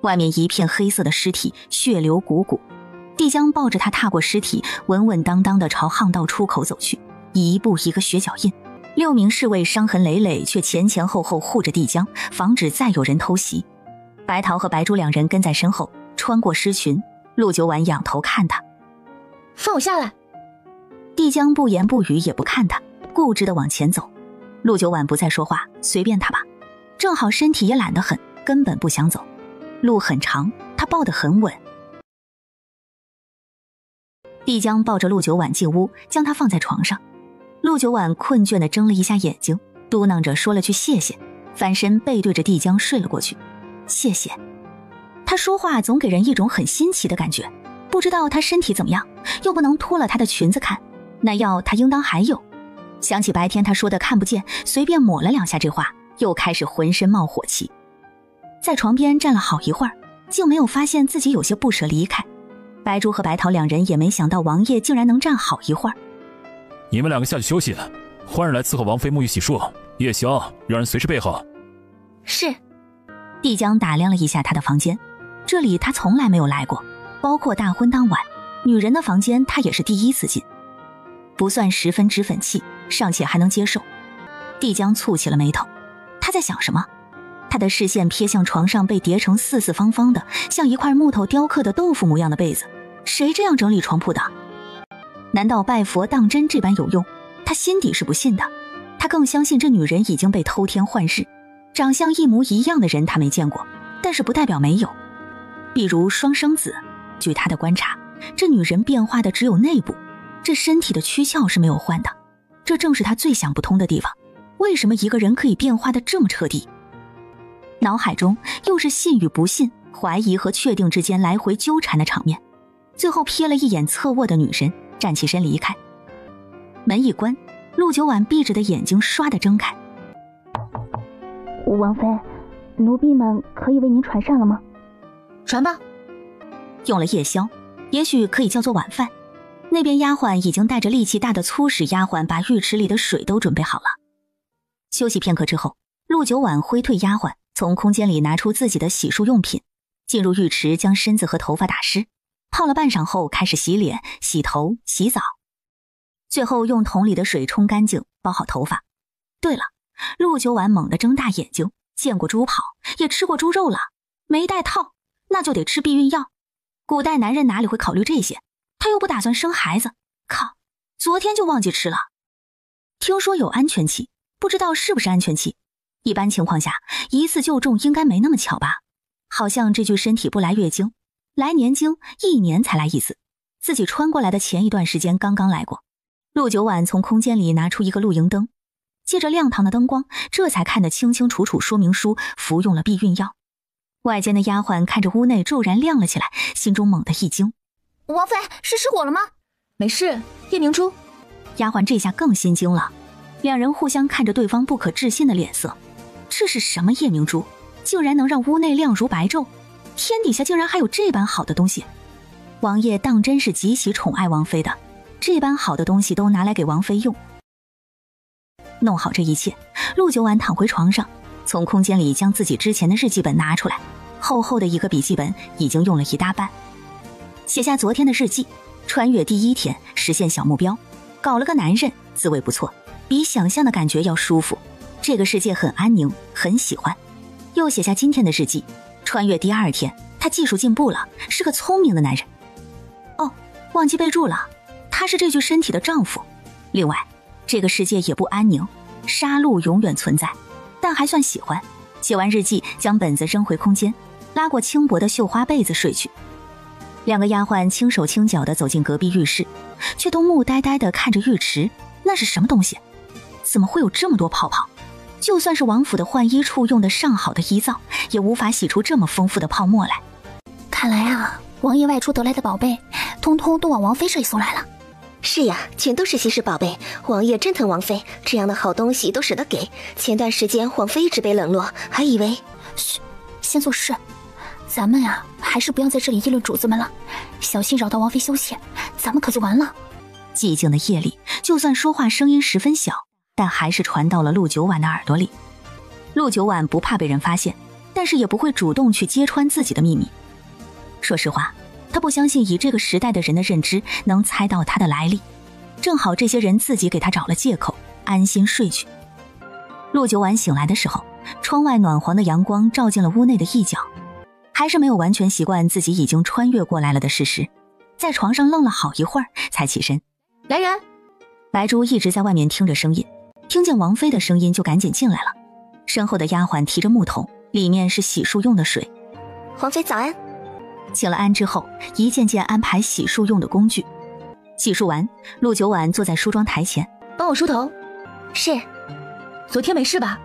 外面一片黑色的尸体，血流汩汩。帝江抱着他踏过尸体，稳稳当当地朝巷道出口走去，一步一个血脚印。6名侍卫伤痕累累，却前前后后护着帝江，防止再有人偷袭。白桃和白珠两人跟在身后，穿过尸群。陆九婉仰头看他。放我下来。帝江不言不语，也不看他，固执地往前走。陆九婉不再说话，随便他吧，正好身体也懒得很，根本不想走。路很长，他抱得很稳。帝江抱着陆九婉进屋，将她放在床上。陆九婉困倦地睁了一下眼睛，嘟囔着说了句谢谢，翻身背对着帝江睡了过去。谢谢。他说话总给人一种很新奇的感觉，不知道他身体怎么样，又不能脱了他的裙子看，那药他应当还有。想起白天他说的看不见，随便抹了2下这话，又开始浑身冒火气。在床边站了好一会儿，竟没有发现自己有些不舍离开。白珠和白桃两人也没想到王爷竟然能站好一会儿。你们2个下去休息，换人来伺候王妃沐浴洗漱，夜宵让人随时备好。是。帝江打量了一下他的房间，这里他从来没有来过，包括大婚当晚，女人的房间他也是第一次进，不算十分脂粉气，尚且还能接受。帝江蹙起了眉头，他在想什么？他的视线瞥向床上被叠成四四方方的，像一块木头雕刻的豆腐模样的被子，谁这样整理床铺的？难道拜佛当真这般有用？他心底是不信的，他更相信这女人已经被偷天换日。长相一模一样的人他没见过，但是不代表没有。比如双生子，据他的观察，这女人变化的只有内部，这身体的躯壳是没有换的。这正是他最想不通的地方，为什么一个人可以变化的这么彻底？脑海中又是信与不信、怀疑和确定之间来回纠缠的场面。最后瞥了一眼侧卧的女人，站起身离开。门一关，陆九婉闭着的眼睛唰地睁开。王妃，奴婢们可以为您传膳了吗？传吧。用了夜宵，也许可以叫做晚饭。那边丫鬟已经带着力气大的粗使丫鬟把浴池里的水都准备好了。休息片刻之后，陆九婉挥退丫鬟，从空间里拿出自己的洗漱用品，进入浴池将身子和头发打湿，泡了半晌后开始洗脸、洗头、洗澡，最后用桶里的水冲干净，包好头发。对了，陆九婉猛地睁大眼睛，见过猪跑，也吃过猪肉了，没带套，那就得吃避孕药。古代男人哪里会考虑这些？他又不打算生孩子，靠，昨天就忘记吃了。听说有安全期，不知道是不是安全期。一般情况下，一次就中应该没那么巧吧？好像这具身体不来月经，来年经1年才来一次，自己穿过来的前一段时间刚刚来过。陆九婉从空间里拿出一个露营灯，借着亮堂的灯光，这才看得清清楚楚说明书，服用了避孕药。外间的丫鬟看着屋内骤然亮了起来，心中猛地一惊。王妃，是失火了吗？没事，夜明珠。丫鬟这下更心惊了，两人互相看着对方不可置信的脸色。这是什么夜明珠？竟然能让屋内亮如白昼？天底下竟然还有这般好的东西？王爷当真是极其宠爱王妃的，这般好的东西都拿来给王妃用。弄好这一切，陆九婉躺回床上，从空间里将自己之前的日记本拿出来，厚厚的一个笔记本已经用了一大半，写下昨天的日记，穿越第1天，实现小目标，搞了个男人，滋味不错，比想象的感觉要舒服，这个世界很安宁，很喜欢。又写下今天的日记，穿越第2天，他技术进步了，是个聪明的男人。哦，忘记备注了，他是这具身体的丈夫。另外，这个世界也不安宁，杀戮永远存在，但还算喜欢。写完日记，将本子扔回空间，拉过轻薄的绣花被子睡去。2个丫鬟轻手轻脚地走进隔壁浴室，却都木呆呆地看着浴池，那是什么东西？怎么会有这么多泡泡？就算是王府的换衣处用的上好的衣皂，也无法洗出这么丰富的泡沫来。看来啊，王爷外出得来的宝贝，通通都往王妃这里送来了。是呀，全都是稀世宝贝，王爷真疼王妃，这样的好东西都舍得给。前段时间王妃一直被冷落，还以为……嘘，先做事。咱们呀，还是不要在这里议论主子们了，小心扰到王妃休息，咱们可就完了。寂静的夜里，就算说话声音十分小，但还是传到了陆九婉的耳朵里。陆九婉不怕被人发现，但是也不会主动去揭穿自己的秘密。说实话，他不相信以这个时代的人的认知能猜到他的来历，正好这些人自己给他找了借口，安心睡去。陆九婉醒来的时候，窗外暖黄的阳光照进了屋内的一角，还是没有完全习惯自己已经穿越过来了的事实，在床上愣了好一会儿才起身。来人！白珠一直在外面听着声音，听见王妃的声音就赶紧进来了。身后的丫鬟提着木桶，里面是洗漱用的水。皇妃早安。请了安之后，一件件安排洗漱用的工具。洗漱完，陆九婉坐在梳妆台前，帮我梳头。是。昨天没事吧？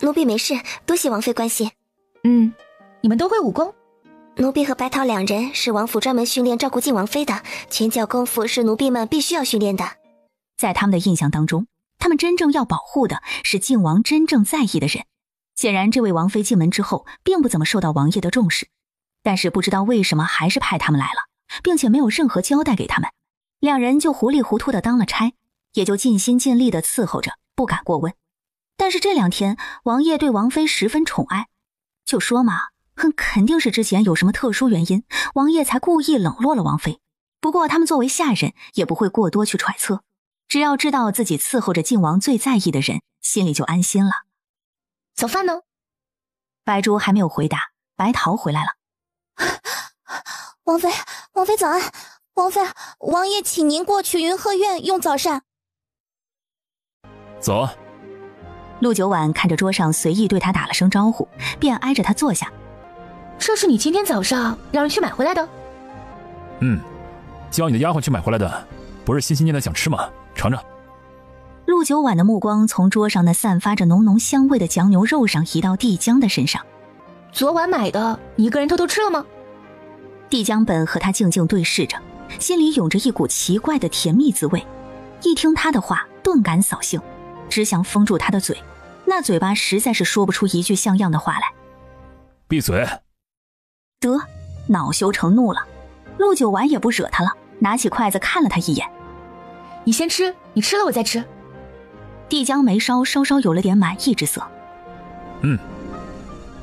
奴婢没事，多谢王妃关心。你们都会武功？奴婢和白桃2人是王府专门训练照顾靖王妃的，拳脚功夫是奴婢们必须要训练的。在他们的印象当中，他们真正要保护的是靖王真正在意的人。显然这位王妃进门之后并不怎么受到王爷的重视，但是不知道为什么还是派他们来了，并且没有任何交代给他们。2人就糊里糊涂的当了差，也就尽心尽力的伺候着，不敢过问。但是这2天王爷对王妃十分宠爱，就说嘛，肯定是之前有什么特殊原因，王爷才故意冷落了王妃。不过他们作为下人也不会过多去揣测，只要知道自己伺候着靖王最在意的人，心里就安心了。早饭呢？白珠还没有回答，白桃回来了。王妃早安。王妃，王爷请您过去云鹤院用早膳。走。陆九婉看着桌上随意对他打了声招呼，便挨着他坐下。这是你今天早上让人去买回来的？叫你的丫鬟去买回来的，不是心心念念想吃吗？尝尝。陆九婉的目光从桌上那散发着浓浓香味的酱牛肉上移到帝江的身上。昨晚买的，你一个人偷偷吃了吗？帝江本和他静静对视着，心里涌着一股奇怪的甜蜜滋味。一听他的话，顿感扫兴，只想封住他的嘴，那嘴巴实在是说不出一句像样的话来。闭嘴！得，恼羞成怒了。陆九婉也不惹他了，拿起筷子看了他一眼。你先吃，你吃了我再吃。帝江眉梢稍稍有了点满意之色。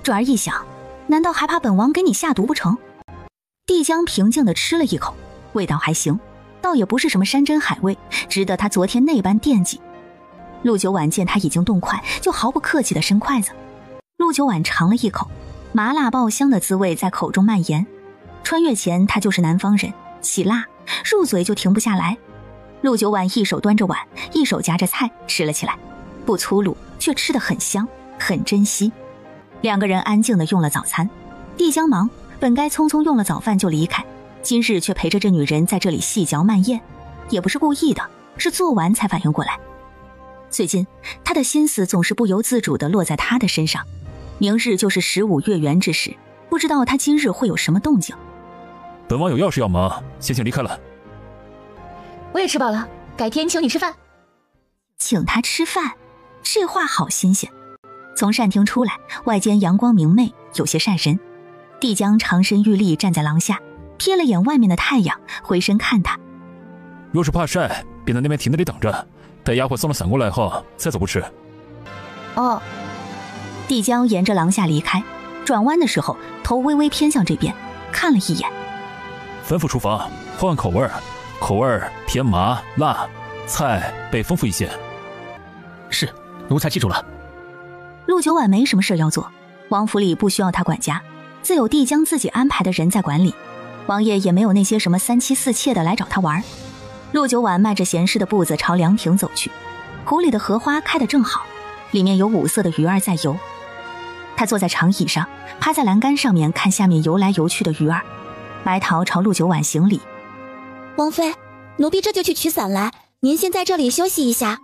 转而一想，难道还怕本王给你下毒不成？帝江平静地吃了一口，味道还行，倒也不是什么山珍海味，值得他昨天那般惦记。陆九婉见他已经动筷，就毫不客气地伸筷子。陆九婉尝了一口，麻辣爆香的滋味在口中蔓延。穿越前他就是南方人，喜辣，入嘴就停不下来。陆九婉一手端着碗，一手夹着菜吃了起来，不粗鲁，却吃得很香，很珍惜。2个人安静地用了早餐。帝江忙，本该匆匆用了早饭就离开，今日却陪着这女人在这里细嚼慢咽，也不是故意的，是做完才反应过来。最近他的心思总是不由自主地落在她的身上，明日就是15月圆之时，不知道他今日会有什么动静。本王有要事要忙，先行离开了。我也吃饱了，改天请你吃饭。请他吃饭，这话好新鲜。从膳厅出来，外间阳光明媚，有些晒人。帝江长身玉立站在廊下，瞥了眼外面的太阳，回身看他。若是怕晒，便在那边亭子里等着，待丫鬟送了伞过来后再走不迟。哦。帝江沿着廊下离开，转弯的时候，头微微偏向这边，看了一眼。吩咐厨房换口味，口味偏麻辣，菜备丰富一些。是，奴才记住了。陆九婉没什么事要做，王府里不需要他管家，自有帝将自己安排的人在管理。王爷也没有那些什么三妻四妾的来找他玩。陆九婉迈着闲适的步子朝凉亭走去，湖里的荷花开得正好，里面有五色的鱼儿在游。他坐在长椅上，趴在栏杆上面看下面游来游去的鱼儿。白桃朝陆九婉行礼：王妃，奴婢这就去取伞来，您先在这里休息一下。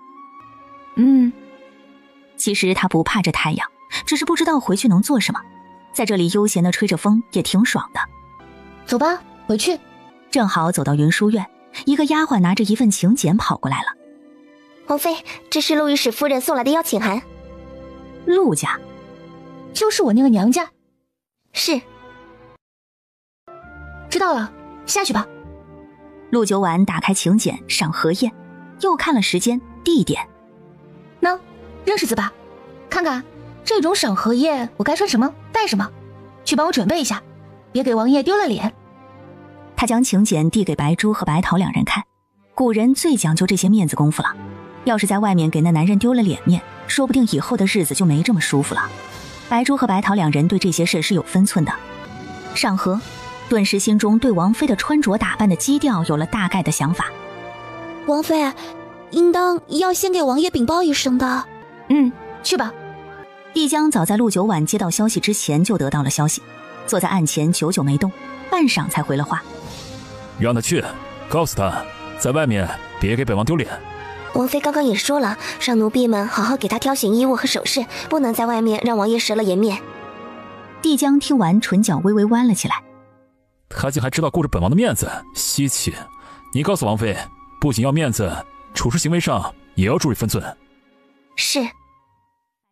其实他不怕这太阳，只是不知道回去能做什么，在这里悠闲的吹着风也挺爽的。走吧，回去。正好走到云书院，一个丫鬟拿着一份请柬跑过来了。王妃，这是陆御史夫人送来的邀请函。陆家？就是我那个娘家。是。知道了，下去吧。陆九婉打开请柬赏荷宴，又看了时间地点。喏，认识字吧？看看这种赏荷宴我该穿什么带什么，去帮我准备一下，别给王爷丢了脸。他将请柬递给白珠和白桃两人看，古人最讲究这些面子功夫了，要是在外面给那男人丢了脸面，说不定以后的日子就没这么舒服了。白珠和白桃两人对这些事是有分寸的。赏荷，顿时心中对王妃的穿着打扮的基调有了大概的想法。王妃，应当要先给王爷禀报一声的。去吧。帝江早在陆九婉接到消息之前就得到了消息，坐在案前久久没动，半晌才回了话：让他去，告诉他在外面别给本王丢脸。王妃刚刚也说了，让奴婢们好好给他挑选衣物和首饰，不能在外面让王爷失了颜面。帝江听完，唇角微微弯了起来。他竟还知道顾着本王的面子，稀奇。你告诉王妃，不仅要面子，处事行为上也要注意分寸。是。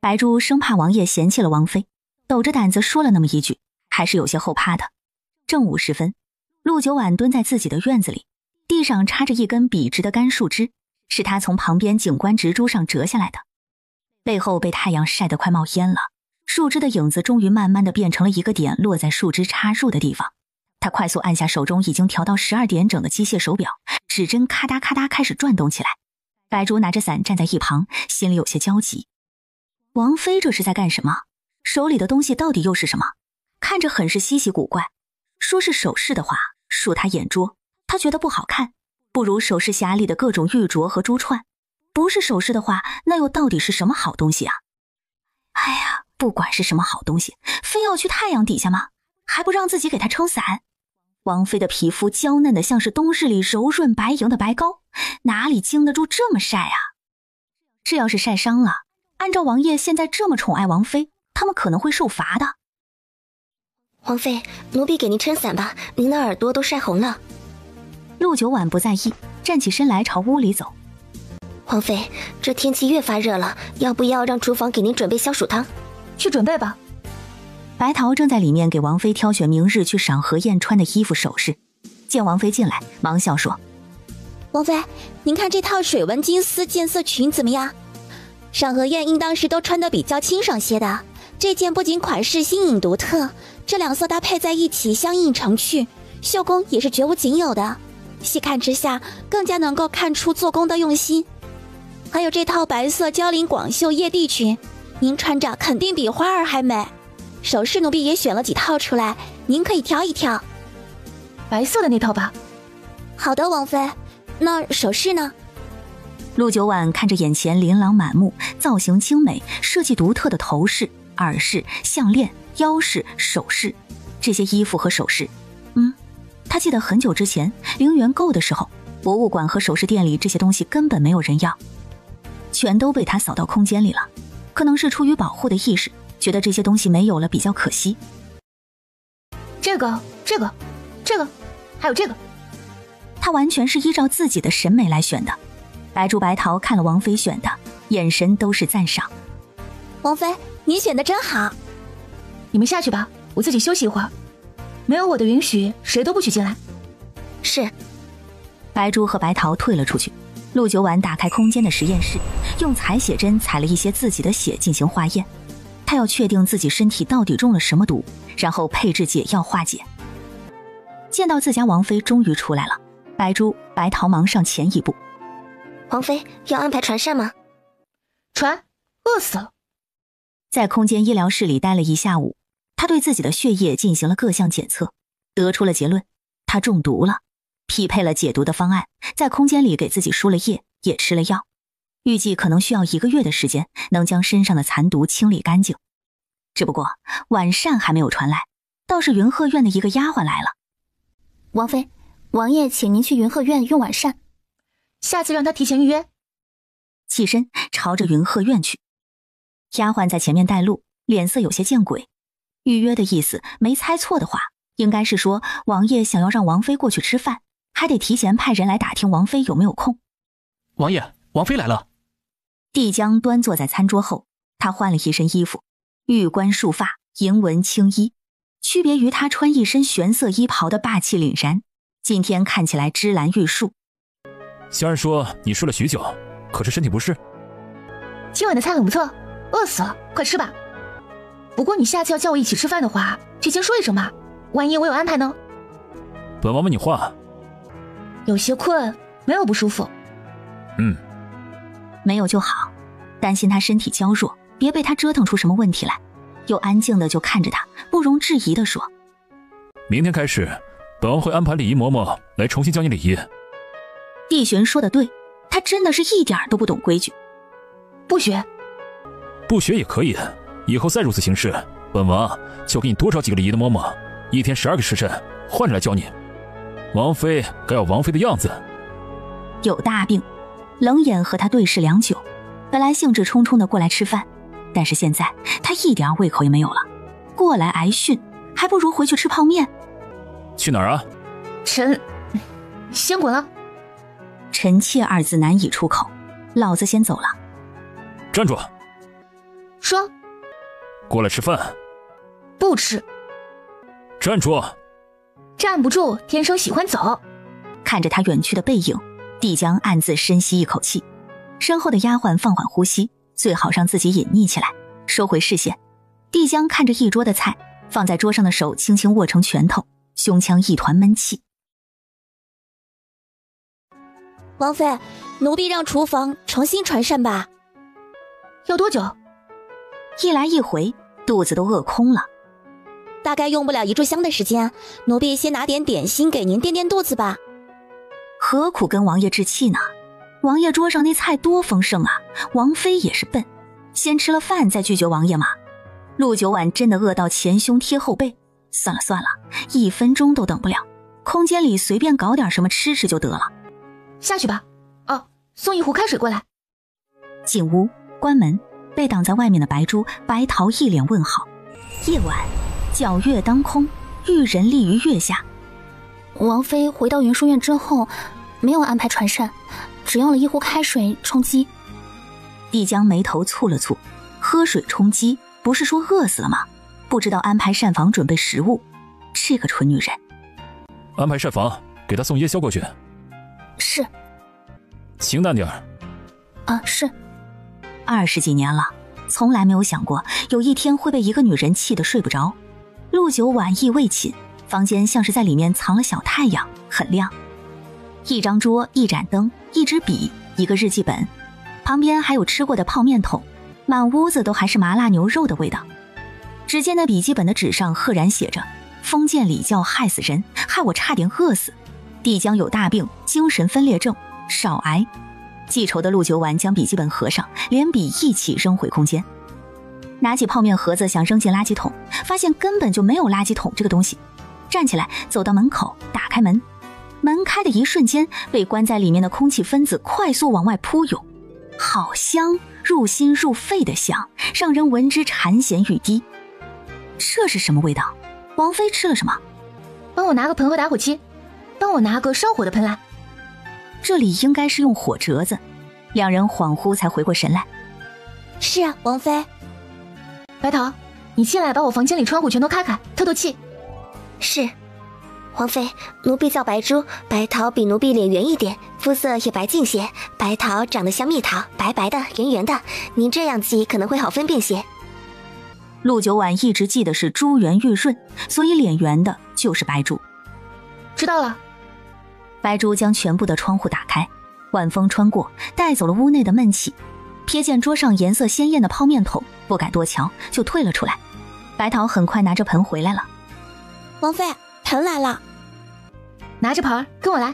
白珠生怕王爷嫌弃了王妃，抖着胆子说了那么一句，还是有些后怕的。正午时分，陆九婉蹲在自己的院子里，地上插着一根笔直的干树枝，是他从旁边景观植株上折下来的。背后被太阳晒得快冒烟了，树枝的影子终于慢慢的变成了一个点，落在树枝插入的地方。他快速按下手中已经调到12点整的机械手表，指针咔嗒咔嗒开始转动起来。白珠拿着伞站在一旁，心里有些焦急。王妃这是在干什么？手里的东西到底又是什么？看着很是稀奇古怪。说是首饰的话，恕他眼拙，他觉得不好看，不如首饰匣里的各种玉镯和珠串。不是首饰的话，那又到底是什么好东西啊？哎呀，不管是什么好东西，非要去太阳底下吗？还不让自己给他撑伞？王妃的皮肤娇嫩的像是冬日里柔润白莹的白膏，哪里经得住这么晒啊？这要是晒伤了，按照王爷现在这么宠爱王妃，他们可能会受罚的。王妃，奴婢给您撑伞吧，您的耳朵都晒红了。陆九婉不在意，站起身来朝屋里走。王妃，这天气越发热了，要不要让厨房给您准备消暑汤？去准备吧。白桃正在里面给王妃挑选明日去赏荷宴穿的衣服首饰，见王妃进来，忙笑说：王妃，您看这套水纹金丝渐色裙怎么样？赏荷宴应当是都穿得比较清爽些的，这件不仅款式新颖独特，这两色搭配在一起相映成趣，绣工也是绝无仅有的，细看之下更加能够看出做工的用心。还有这套白色交领广袖叶地裙，您穿着肯定比花儿还美。首饰奴婢也选了几套出来，您可以挑一挑。白色的那套吧。好的，王妃。那首饰呢？陆九婉看着眼前琳琅满目、造型精美、设计独特的头饰、耳饰、项链、腰饰、首饰，这些衣服和首饰，他记得很久之前陵园购的时候，博物馆和首饰店里这些东西根本没有人要，全都被他扫到空间里了。可能是出于保护的意识，觉得这些东西没有了比较可惜。这个，还有这个，他完全是依照自己的审美来选的。白珠白桃看了王妃选的，眼神都是赞赏。王妃，你选的真好。你们下去吧，我自己休息一会儿。没有我的允许，谁都不许进来。是。白珠和白桃退了出去。陆九婉打开空间的实验室，用采血针采了一些自己的血进行化验。他他要确定自己身体到底中了什么毒，然后配制解药化解。见到自家王妃终于出来了，白珠、白桃忙上前一步。王妃要安排传膳吗？传，饿死了。在空间医疗室里待了一下午，他对自己的血液进行了各项检测，得出了结论，他中毒了，匹配了解毒的方案，在空间里给自己输了液，也吃了药，预计可能需要1个月的时间，能将身上的残毒清理干净。只不过晚膳还没有传来，倒是云鹤院的一个丫鬟来了。王妃，王爷请您去云鹤院用晚膳，下次让他提前预约。起身朝着云鹤院去，丫鬟在前面带路，脸色有些见鬼。预约的意思没猜错的话，应该是说王爷想要让王妃过去吃饭，还得提前派人来打听王妃有没有空。王爷，王妃来了。帝江端坐在餐桌后，他换了一身衣服，玉冠束发，银纹青衣，区别于他穿一身玄色衣袍的霸气凛然，今天看起来芝兰玉树。湘儿说你睡了许久，可是身体不适。今晚的菜很不错，饿死了，快吃吧。不过你下次要叫我一起吃饭的话，提前说一声吧，万一我有安排呢？本王问你话。有些困，没有不舒服。没有就好，担心他身体娇弱，别被他折腾出什么问题来。又安静的就看着他，不容置疑的说：明天开始，本王会安排礼仪嬷嬷来重新教你礼仪。帝玄说的对，他真的是一点都不懂规矩。不学也可以，以后再如此行事，本王就给你多找几个礼仪的嬷嬷，一天12个时辰换着来教你。王妃该有王妃的样子。有大病，冷眼和他对视良久，本来兴致冲冲的过来吃饭，但是现在他一点胃口也没有了，过来挨训，还不如回去吃泡面。去哪儿啊？臣先滚了。臣妾2字难以出口，老子先走了。站住！说过来吃饭。不吃。站住！站不住，天生喜欢走。看着他远去的背影，帝江暗自深吸一口气，身后的丫鬟放缓呼吸，最好让自己隐匿起来，收回视线。帝江看着一桌的菜，放在桌上的手轻轻握成拳头，胸腔一团闷气。王妃，奴婢让厨房重新传膳吧。要多久？一来一回，肚子都饿空了。大概用不了1炷香的时间，奴婢先拿点点心给您垫垫肚子吧。何苦跟王爷置气呢？王爷桌上那菜多丰盛啊，王妃也是笨，先吃了饭再拒绝王爷嘛。陆九婉真的饿到前胸贴后背，算了算了，1分钟都等不了，空间里随便搞点什么吃吃就得了。下去吧。哦，送一壶开水过来。进屋关门，被挡在外面的白珠、白桃一脸问号。夜晚，皎月当空，玉人立于月下。王妃回到云书院之后，没有安排传膳，只用了1壶开水充饥。帝江眉头蹙了蹙，喝水充饥，不是说饿死了吗？不知道安排膳房准备食物，这个蠢女人。安排膳房，给她送夜宵过去。是。清淡点儿。啊，是。 20几年了，从来没有想过有一天会被一个女人气得睡不着。陆九晚意未寝，房间像是在里面藏了小太阳，很亮。一张桌，一盏灯，一支笔，一个日记本，旁边还有吃过的泡面桶，满屋子都还是麻辣牛肉的味道。只见那笔记本的纸上赫然写着：封建礼教害死人，害我差点饿死。帝江有大病，精神分裂症，少挨。记仇的陆九晚将笔记本合上，连笔一起扔回空间。拿起泡面盒子想扔进垃圾桶，发现根本就没有垃圾桶这个东西。站起来走到门口，打开门，门开的一瞬间，被关在里面的空气分子快速往外扑涌，好香，入心入肺的香，让人闻之馋涎欲滴。这是什么味道？王妃吃了什么？帮我拿个盆和打火机，帮我拿个烧火的盆来。这里应该是用火折子。两人恍惚才回过神来。是啊，王妃。白桃，你进来把我房间里窗户全都开开，透透气。是。皇妃，奴婢叫白珠，白桃比奴婢脸圆一点，肤色也白净些。白桃长得像蜜桃，白白的，圆圆的，您这样记可能会好分辨些。陆九婉一直记得是珠圆玉润，所以脸圆的就是白珠。知道了。白珠将全部的窗户打开，晚风穿过，带走了屋内的闷气。瞥见桌上颜色鲜艳的泡面桶，不敢多瞧，就退了出来。白桃很快拿着盆回来了。王妃，盆来了。拿着盆跟我来。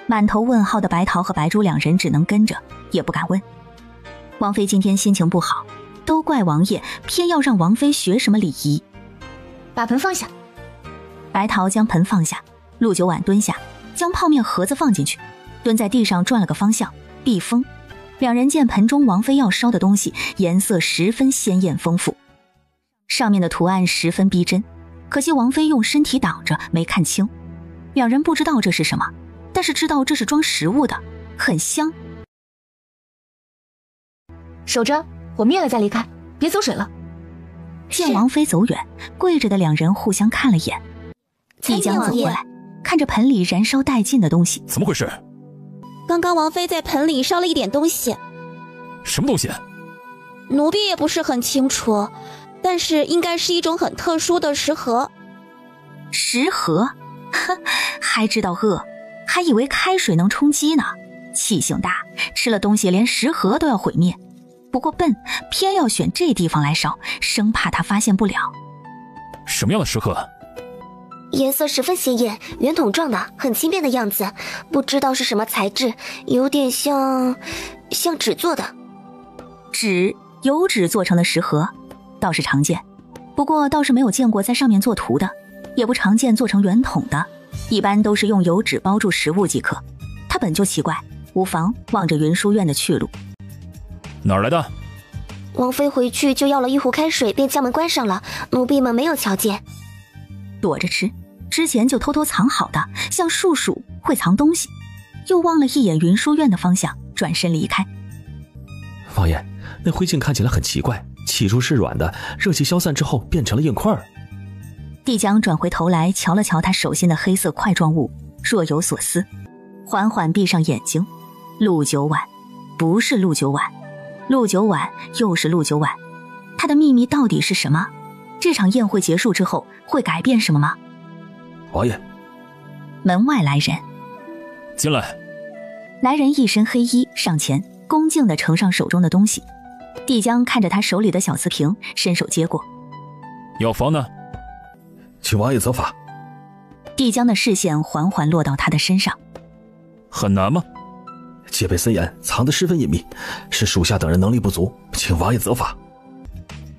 满头问号的白桃和白珠两人只能跟着，也不敢问。王妃今天心情不好，都怪王爷偏要让王妃学什么礼仪。把盆放下。白桃将盆放下，陆九婉蹲下，将泡面盒子放进去，蹲在地上转了个方向，避风。两人见盆中王妃要烧的东西颜色十分鲜艳丰富，上面的图案十分逼真，可惜王妃用身体挡着，没看清。两人不知道这是什么，但是知道这是装食物的，很香。守着，我灭了再离开，别走水了。见王妃走远，跪着的两人互相看了眼。即将走过来，看着盆里燃烧殆尽的东西。怎么回事？刚刚王妃在盆里烧了一点东西。什么东西？奴婢也不是很清楚，但是应该是一种很特殊的食盒。食盒？哼，还知道饿，还以为开水能充饥呢。气性大，吃了东西连食盒都要毁灭。不过笨，偏要选这地方来烧，生怕他发现不了。什么样的食盒？颜色十分鲜艳，圆筒状的，很轻便的样子，不知道是什么材质，有点像纸做的。纸？油纸做成的食盒倒是常见，不过倒是没有见过在上面做图的，也不常见做成圆筒的，一般都是用油纸包住食物即可。他本就奇怪，无妨望着云书院的去路。哪儿来的？王妃回去就要了一壶开水，便将门关上了，奴婢们没有瞧见。躲着吃，之前就偷偷藏好的，像树鼠会藏东西。又望了一眼云书院的方向，转身离开。王爷，那灰烬看起来很奇怪，起初是软的，热气消散之后变成了硬块。帝江转回头来瞧了瞧他手心的黑色块状物，若有所思，缓缓闭上眼睛。陆九婉，不是陆九婉，陆九婉又是陆九婉，他的秘密到底是什么？这场宴会结束之后会改变什么吗？王爷，门外来人。进来。来人一身黑衣上前，恭敬地呈上手中的东西。帝江看着他手里的小瓷瓶，伸手接过。药方呢？请王爷责罚。帝江的视线缓缓落到他的身上。很难吗？戒备森严，藏得十分隐秘，是属下等人能力不足，请王爷责罚。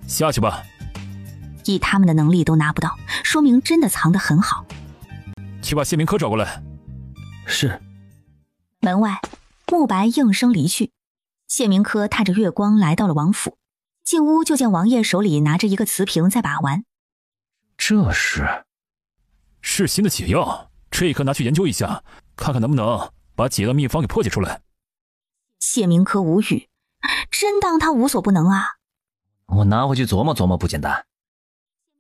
下去吧。以他们的能力都拿不到，说明真的藏得很好。去把谢明科找过来。是。门外，慕白应声离去。谢明科踏着月光来到了王府，进屋就见王爷手里拿着一个瓷瓶在把玩。这是新的解药，这一颗拿去研究一下，看看能不能把解药秘方给破解出来。谢明科无语，真当他无所不能啊？我拿回去琢磨琢磨不简单。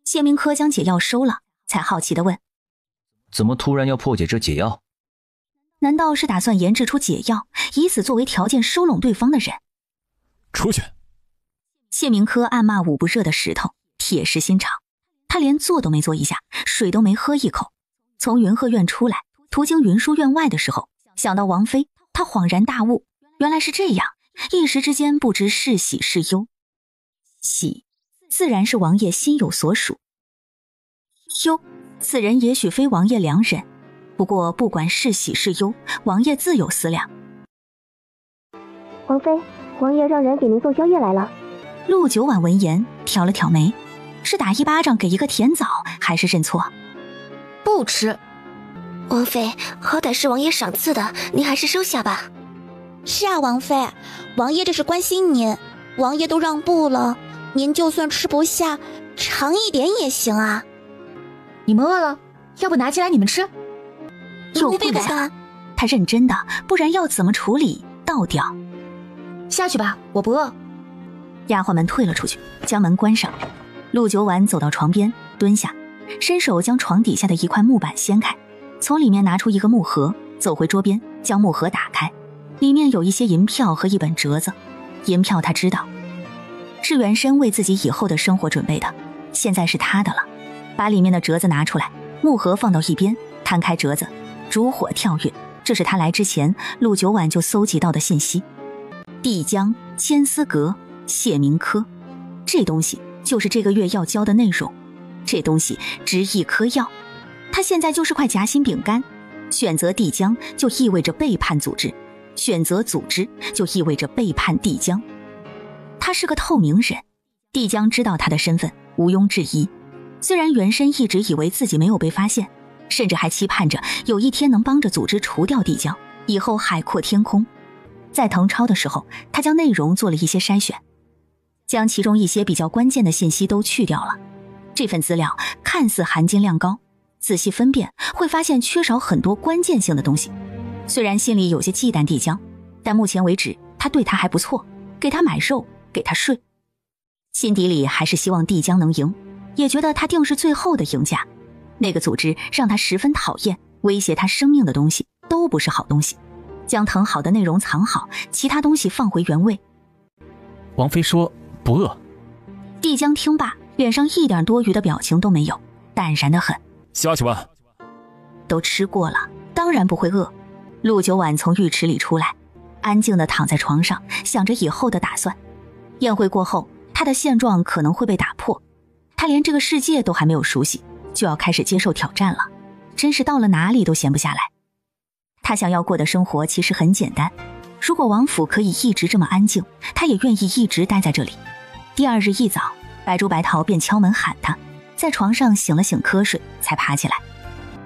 谢明科将解药收了，才好奇地问：怎么突然要破解这解药？难道是打算研制出解药，以此作为条件收拢对方的人？出去！谢明科暗骂捂不热的石头，铁石心肠。他连坐都没坐一下，水都没喝一口。从云鹤院出来，途经云书院外的时候，想到王妃，他恍然大悟，原来是这样，一时之间不知是喜是忧。喜，自然是王爷心有所属；忧，此人也许非王爷良人。不过不管是喜是忧，王爷自有思量。王妃，王爷让人给您送宵夜来了。陆九婉闻言挑了挑眉，是打一巴掌给一个甜枣，还是认错？不吃。王妃，好歹是王爷赏赐的，您还是收下吧。是啊，王妃，王爷这是关心您，王爷都让步了，您就算吃不下，尝一点也行啊。你们饿了，要不拿进来你们吃？又不然，他认真的，不然要怎么处理？倒掉。下去吧，我不饿。丫鬟们退了出去，将门关上。陆九婉走到床边，蹲下，伸手将床底下的一块木板掀开，从里面拿出一个木盒，走回桌边，将木盒打开，里面有一些银票和一本折子。银票他知道，是原身为自己以后的生活准备的，现在是他的了。把里面的折子拿出来，木盒放到一边，摊开折子，烛火跳跃。这是他来之前陆九婉就搜集到的信息。帝江、千丝阁、谢明科，这东西就是这个月要交的内容。这东西值1颗药，他现在就是块夹心饼干。选择帝江就意味着背叛组织，选择组织就意味着背叛帝江。他是个透明人，帝江知道他的身份，毋庸置疑。虽然原身一直以为自己没有被发现，甚至还期盼着有一天能帮着组织除掉帝江，以后海阔天空。在誊抄的时候，他将内容做了一些筛选，将其中一些比较关键的信息都去掉了。这份资料看似含金量高，仔细分辨会发现缺少很多关键性的东西。虽然心里有些忌惮帝江，但目前为止他对他还不错，给他买肉，给他睡，心底里还是希望帝江能赢，也觉得他定是最后的赢家。那个组织让他十分讨厌，威胁他生命的东西都不是好东西。将誊好的内容藏好，其他东西放回原位。王妃说不饿。帝江听罢，脸上一点多余的表情都没有，淡然得很。下去吧。都吃过了，当然不会饿。陆九婉从浴池里出来，安静地躺在床上，想着以后的打算。宴会过后，他的现状可能会被打破，他连这个世界都还没有熟悉，就要开始接受挑战了，真是到了哪里都闲不下来。他想要过的生活其实很简单，如果王府可以一直这么安静，他也愿意一直待在这里。第二日一早，白珠白桃便敲门喊他，在床上醒了醒瞌睡，才爬起来。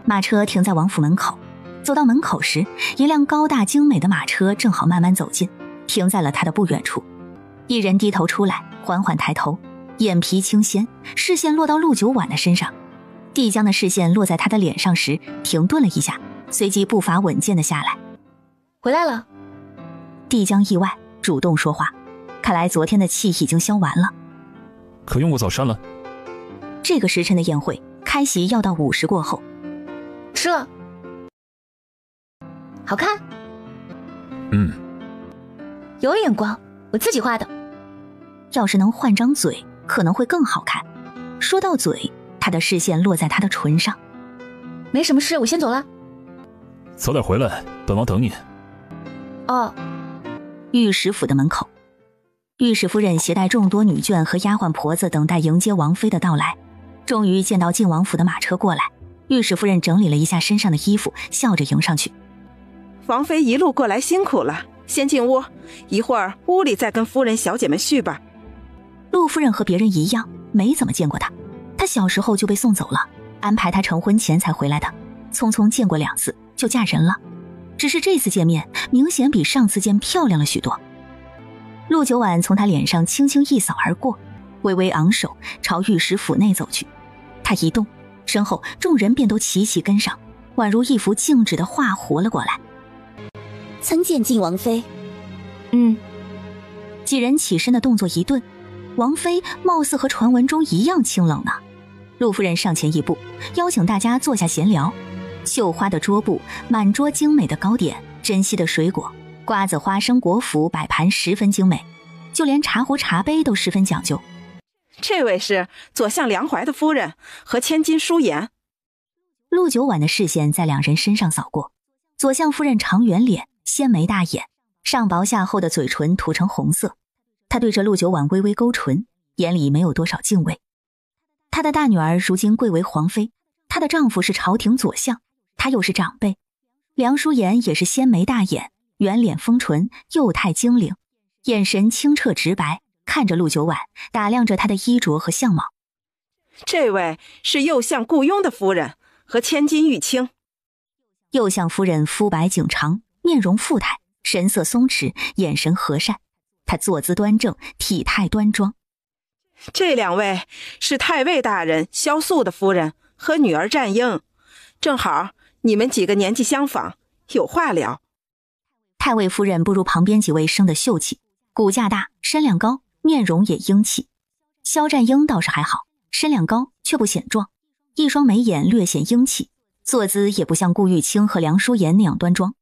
马车停在王府门口，走到门口时，一辆高大精美的马车正好慢慢走近，停在了他的不远处。一人低头出来，缓缓抬头，眼皮清鲜，视线落到陆九婉的身上。帝江的视线落在他的脸上时，停顿了一下，随即步伐稳健地下来。回来了。帝江意外，主动说话，看来昨天的气已经消完了。可用过早膳了。这个时辰的宴会开席要到午时过后。吃了。好看？有眼光，我自己画的。要是能换张嘴，可能会更好看。说到嘴，他的视线落在他的唇上。没什么事，我先走了。早点回来，本王等你。哦。御史府的门口，御史夫人携带众多女眷和丫鬟婆子等待迎接王妃的到来。终于见到进王府的马车过来，御史夫人整理了一下身上的衣服，笑着迎上去。王妃一路过来辛苦了，先进屋，一会儿屋里再跟夫人小姐们叙吧。陆夫人和别人一样，没怎么见过她。她小时候就被送走了，安排她成婚前才回来的，匆匆见过2次就嫁人了。只是这次见面明显比上次见漂亮了许多。陆九婉从她脸上轻轻一扫而过，微微昂首朝御史府内走去。她一动，身后众人便都齐齐跟上，宛如一幅静止的画活了过来。参见晋王妃。几人起身的动作一顿，王妃貌似和传闻中一样清冷呢。陆夫人上前一步，邀请大家坐下闲聊。绣花的桌布，满桌精美的糕点，珍稀的水果，瓜子、花生、果脯摆盘十分精美，就连茶壶茶杯都十分讲究。这位是左相梁怀的夫人和千金舒颜。陆九婉的视线在2人身上扫过，左相夫人长圆脸，纤眉大眼，上薄下厚的嘴唇涂成红色。她对着陆九婉微微勾唇，眼里没有多少敬畏。她的大女儿如今贵为皇妃，她的丈夫是朝廷左相，她又是长辈。梁淑妍也是纤眉大眼，圆脸丰唇，幼态精灵，眼神清澈直白，看着陆九婉，打量着她的衣着和相貌。这位是右相顾雍的夫人和千金玉清。右相夫人肤白颈长，面容富态，神色松弛，眼神和善。她坐姿端正，体态端庄。这2位是太尉大人萧肃的夫人和女儿战英，正好你们几个年纪相仿，有话聊。太尉夫人不如旁边几位生得秀气，骨架大，身量高，面容也英气。萧战英倒是还好，身量高却不显壮，一双眉眼略显英气，坐姿也不像顾玉清和梁淑妍那样端庄。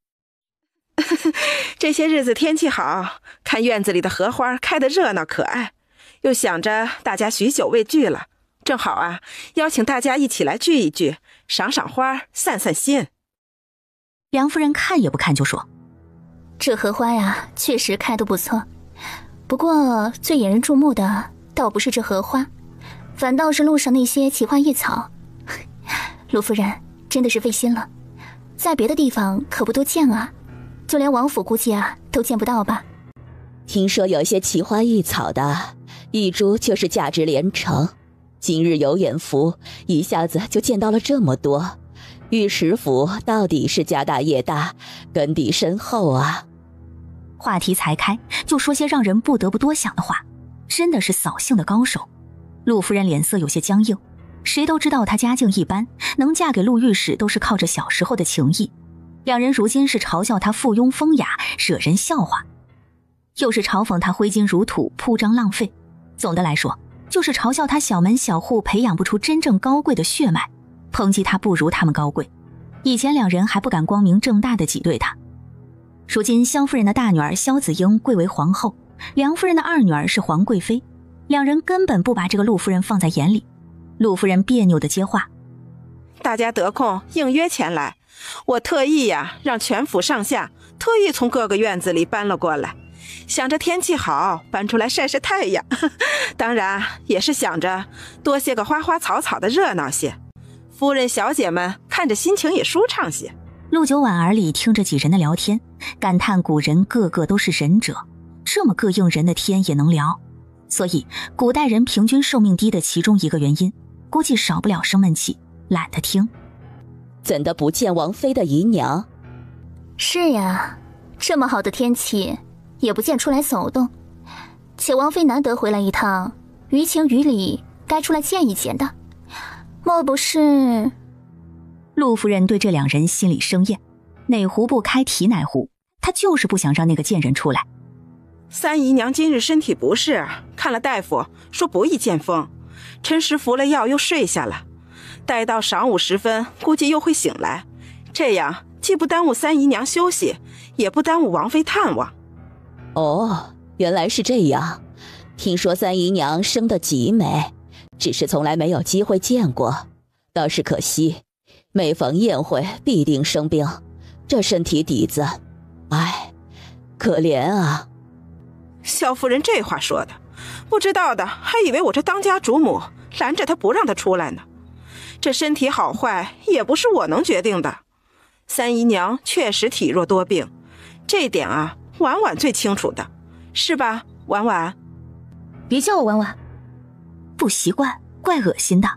这些日子天气好，看院子里的荷花开得热闹可爱，又想着大家许久未聚了，正好啊，邀请大家一起来聚一聚，赏赏花，散散心。梁夫人看也不看就说：“这荷花呀，确实开得不错。不过最引人注目的倒不是这荷花，反倒是路上那些奇花异草。陆夫人真的是费心了，在别的地方可不多见啊，就连王府估计啊都见不到吧。听说有些奇花异草的，一株就是价值连城。今日有眼福，一下子就见到了这么多。御史府到底是家大业大，根底深厚啊。”话题才开，就说些让人不得不多想的话，真的是扫兴的高手。陆夫人脸色有些僵硬，谁都知道她家境一般，能嫁给陆御史都是靠着小时候的情谊。两人如今是嘲笑她附庸风雅，惹人笑话，又是嘲讽她挥金如土，铺张浪费。总的来说，就是嘲笑她小门小户培养不出真正高贵的血脉，抨击她不如他们高贵。以前两人还不敢光明正大的挤兑她，如今萧夫人的大女儿萧子英贵为皇后，梁夫人的二女儿是皇贵妃，两人根本不把这个陆夫人放在眼里。陆夫人别扭的接话：“大家得空应约前来，我特意呀让全府上下特意从各个院子里搬了过来，想着天气好搬出来晒晒太阳，当然也是想着多些个花花草草的热闹些，夫人小姐们看着心情也舒畅些。”陆九婉耳里听着几人的聊天，感叹古人个个都是仁者，这么个应人的天也能聊。所以古代人平均寿命低的其中一个原因，估计少不了生闷气，懒得听。怎的不见王妃的姨娘？是呀，这么好的天气也不见出来走动，且王妃难得回来一趟，于情于理该出来见一见的，莫不是？陆夫人对这两人心里生厌，哪壶不开提哪壶，她就是不想让那个贱人出来。三姨娘今日身体不适，看了大夫说不宜见风，辰时服了药又睡下了，待到晌午时分估计又会醒来，这样既不耽误三姨娘休息，也不耽误王妃探望。哦，原来是这样。听说三姨娘生得极美，只是从来没有机会见过，倒是可惜，每逢宴会必定生病，这身体底子，唉，可怜啊。萧夫人这话说的，不知道的还以为我这当家主母拦着她不让她出来呢。这身体好坏也不是我能决定的，三姨娘确实体弱多病，这点啊婉婉最清楚的，是吧婉婉？别叫我婉婉。不习惯，怪恶心的。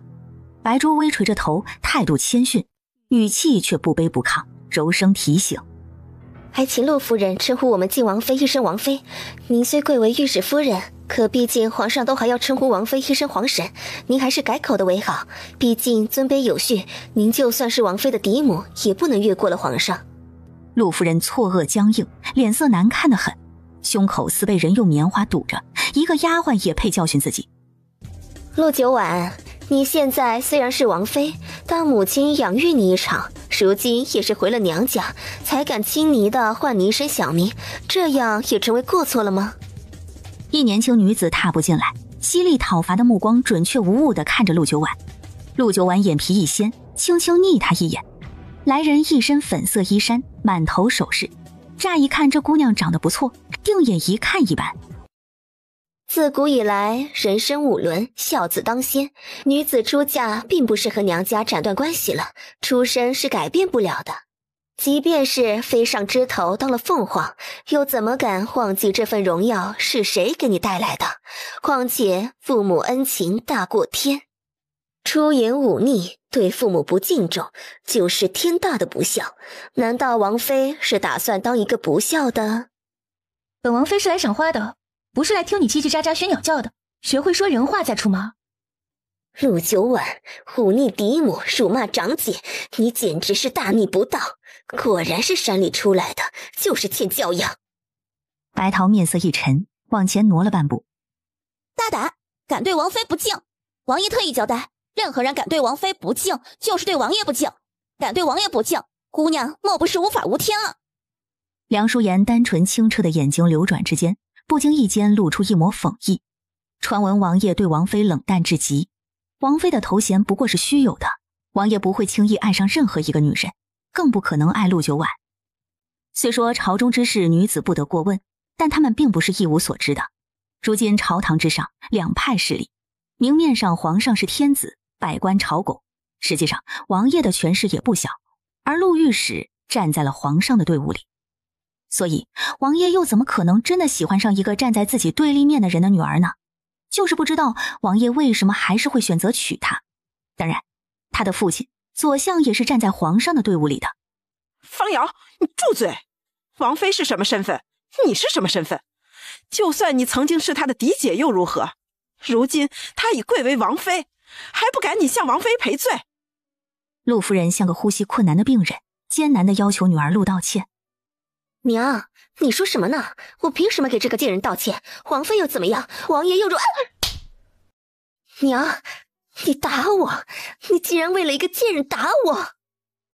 白珠微垂着头，态度谦逊，语气却不卑不亢，柔声提醒：“还请陆夫人称呼我们靖王妃一声王妃。您虽贵为御史夫人，可毕竟皇上都还要称呼王妃一声皇婶，您还是改口的为好。毕竟尊卑有序，您就算是王妃的嫡母，也不能越过了皇上。”陆夫人错愕僵硬，脸色难看得很，胸口似被人用棉花堵着，一个丫鬟也配教训自己。陆九婉，你现在虽然是王妃，但母亲养育你一场，如今也是回了娘家，才敢轻昵的唤你一声小名，这样也成为过错了吗？一年轻女子踏步进来，犀利讨伐的目光准确无误地看着陆九婉。陆九婉眼皮一掀，轻轻睨她一眼。来人一身粉色衣衫，满头首饰，乍一看这姑娘长得不错，定眼一看一般。自古以来，人生五伦，孝子当先。女子出嫁并不是和娘家斩断关系了，出身是改变不了的。即便是飞上枝头当了凤凰，又怎么敢忘记这份荣耀是谁给你带来的？况且父母恩情大过天，出言忤逆，对父母不敬重，就是天大的不孝。难道王妃是打算当一个不孝的？本王妃是来赏花的，不是来听你叽叽喳喳学鸟叫的，学会说人话再出门。陆九婉，忤逆嫡母，辱骂长姐，你简直是大逆不道！果然是山里出来的，就是欠教养。白桃面色一沉，往前挪了半步。大胆，敢对王妃不敬！王爷特意交代，任何人敢对王妃不敬，就是对王爷不敬。敢对王爷不敬，姑娘莫不是无法无天啊！梁淑妍单纯清澈的眼睛流转之间，不经意间露出一抹讽意。传闻王爷对王妃冷淡至极，王妃的头衔不过是虚有的，王爷不会轻易爱上任何一个女人，更不可能爱陆九婉。虽说朝中之事女子不得过问，但他们并不是一无所知的。如今朝堂之上两派势力，明面上皇上是天子，百官朝拱，实际上王爷的权势也不小，而陆御史站在了皇上的队伍里。所以王爷又怎么可能真的喜欢上一个站在自己对立面的人的女儿呢？就是不知道王爷为什么还是会选择娶她。当然，他的父亲左相也是站在皇上的队伍里的。方瑶，你住嘴！王妃是什么身份？你是什么身份？就算你曾经是她的嫡姐又如何？如今她已贵为王妃，还不赶紧向王妃赔罪？陆夫人像个呼吸困难的病人，艰难地要求女儿陆道歉。娘，你说什么呢？我凭什么给这个贱人道歉？王妃又怎么样？王爷又如……娘，你打我！你竟然为了一个贱人打我！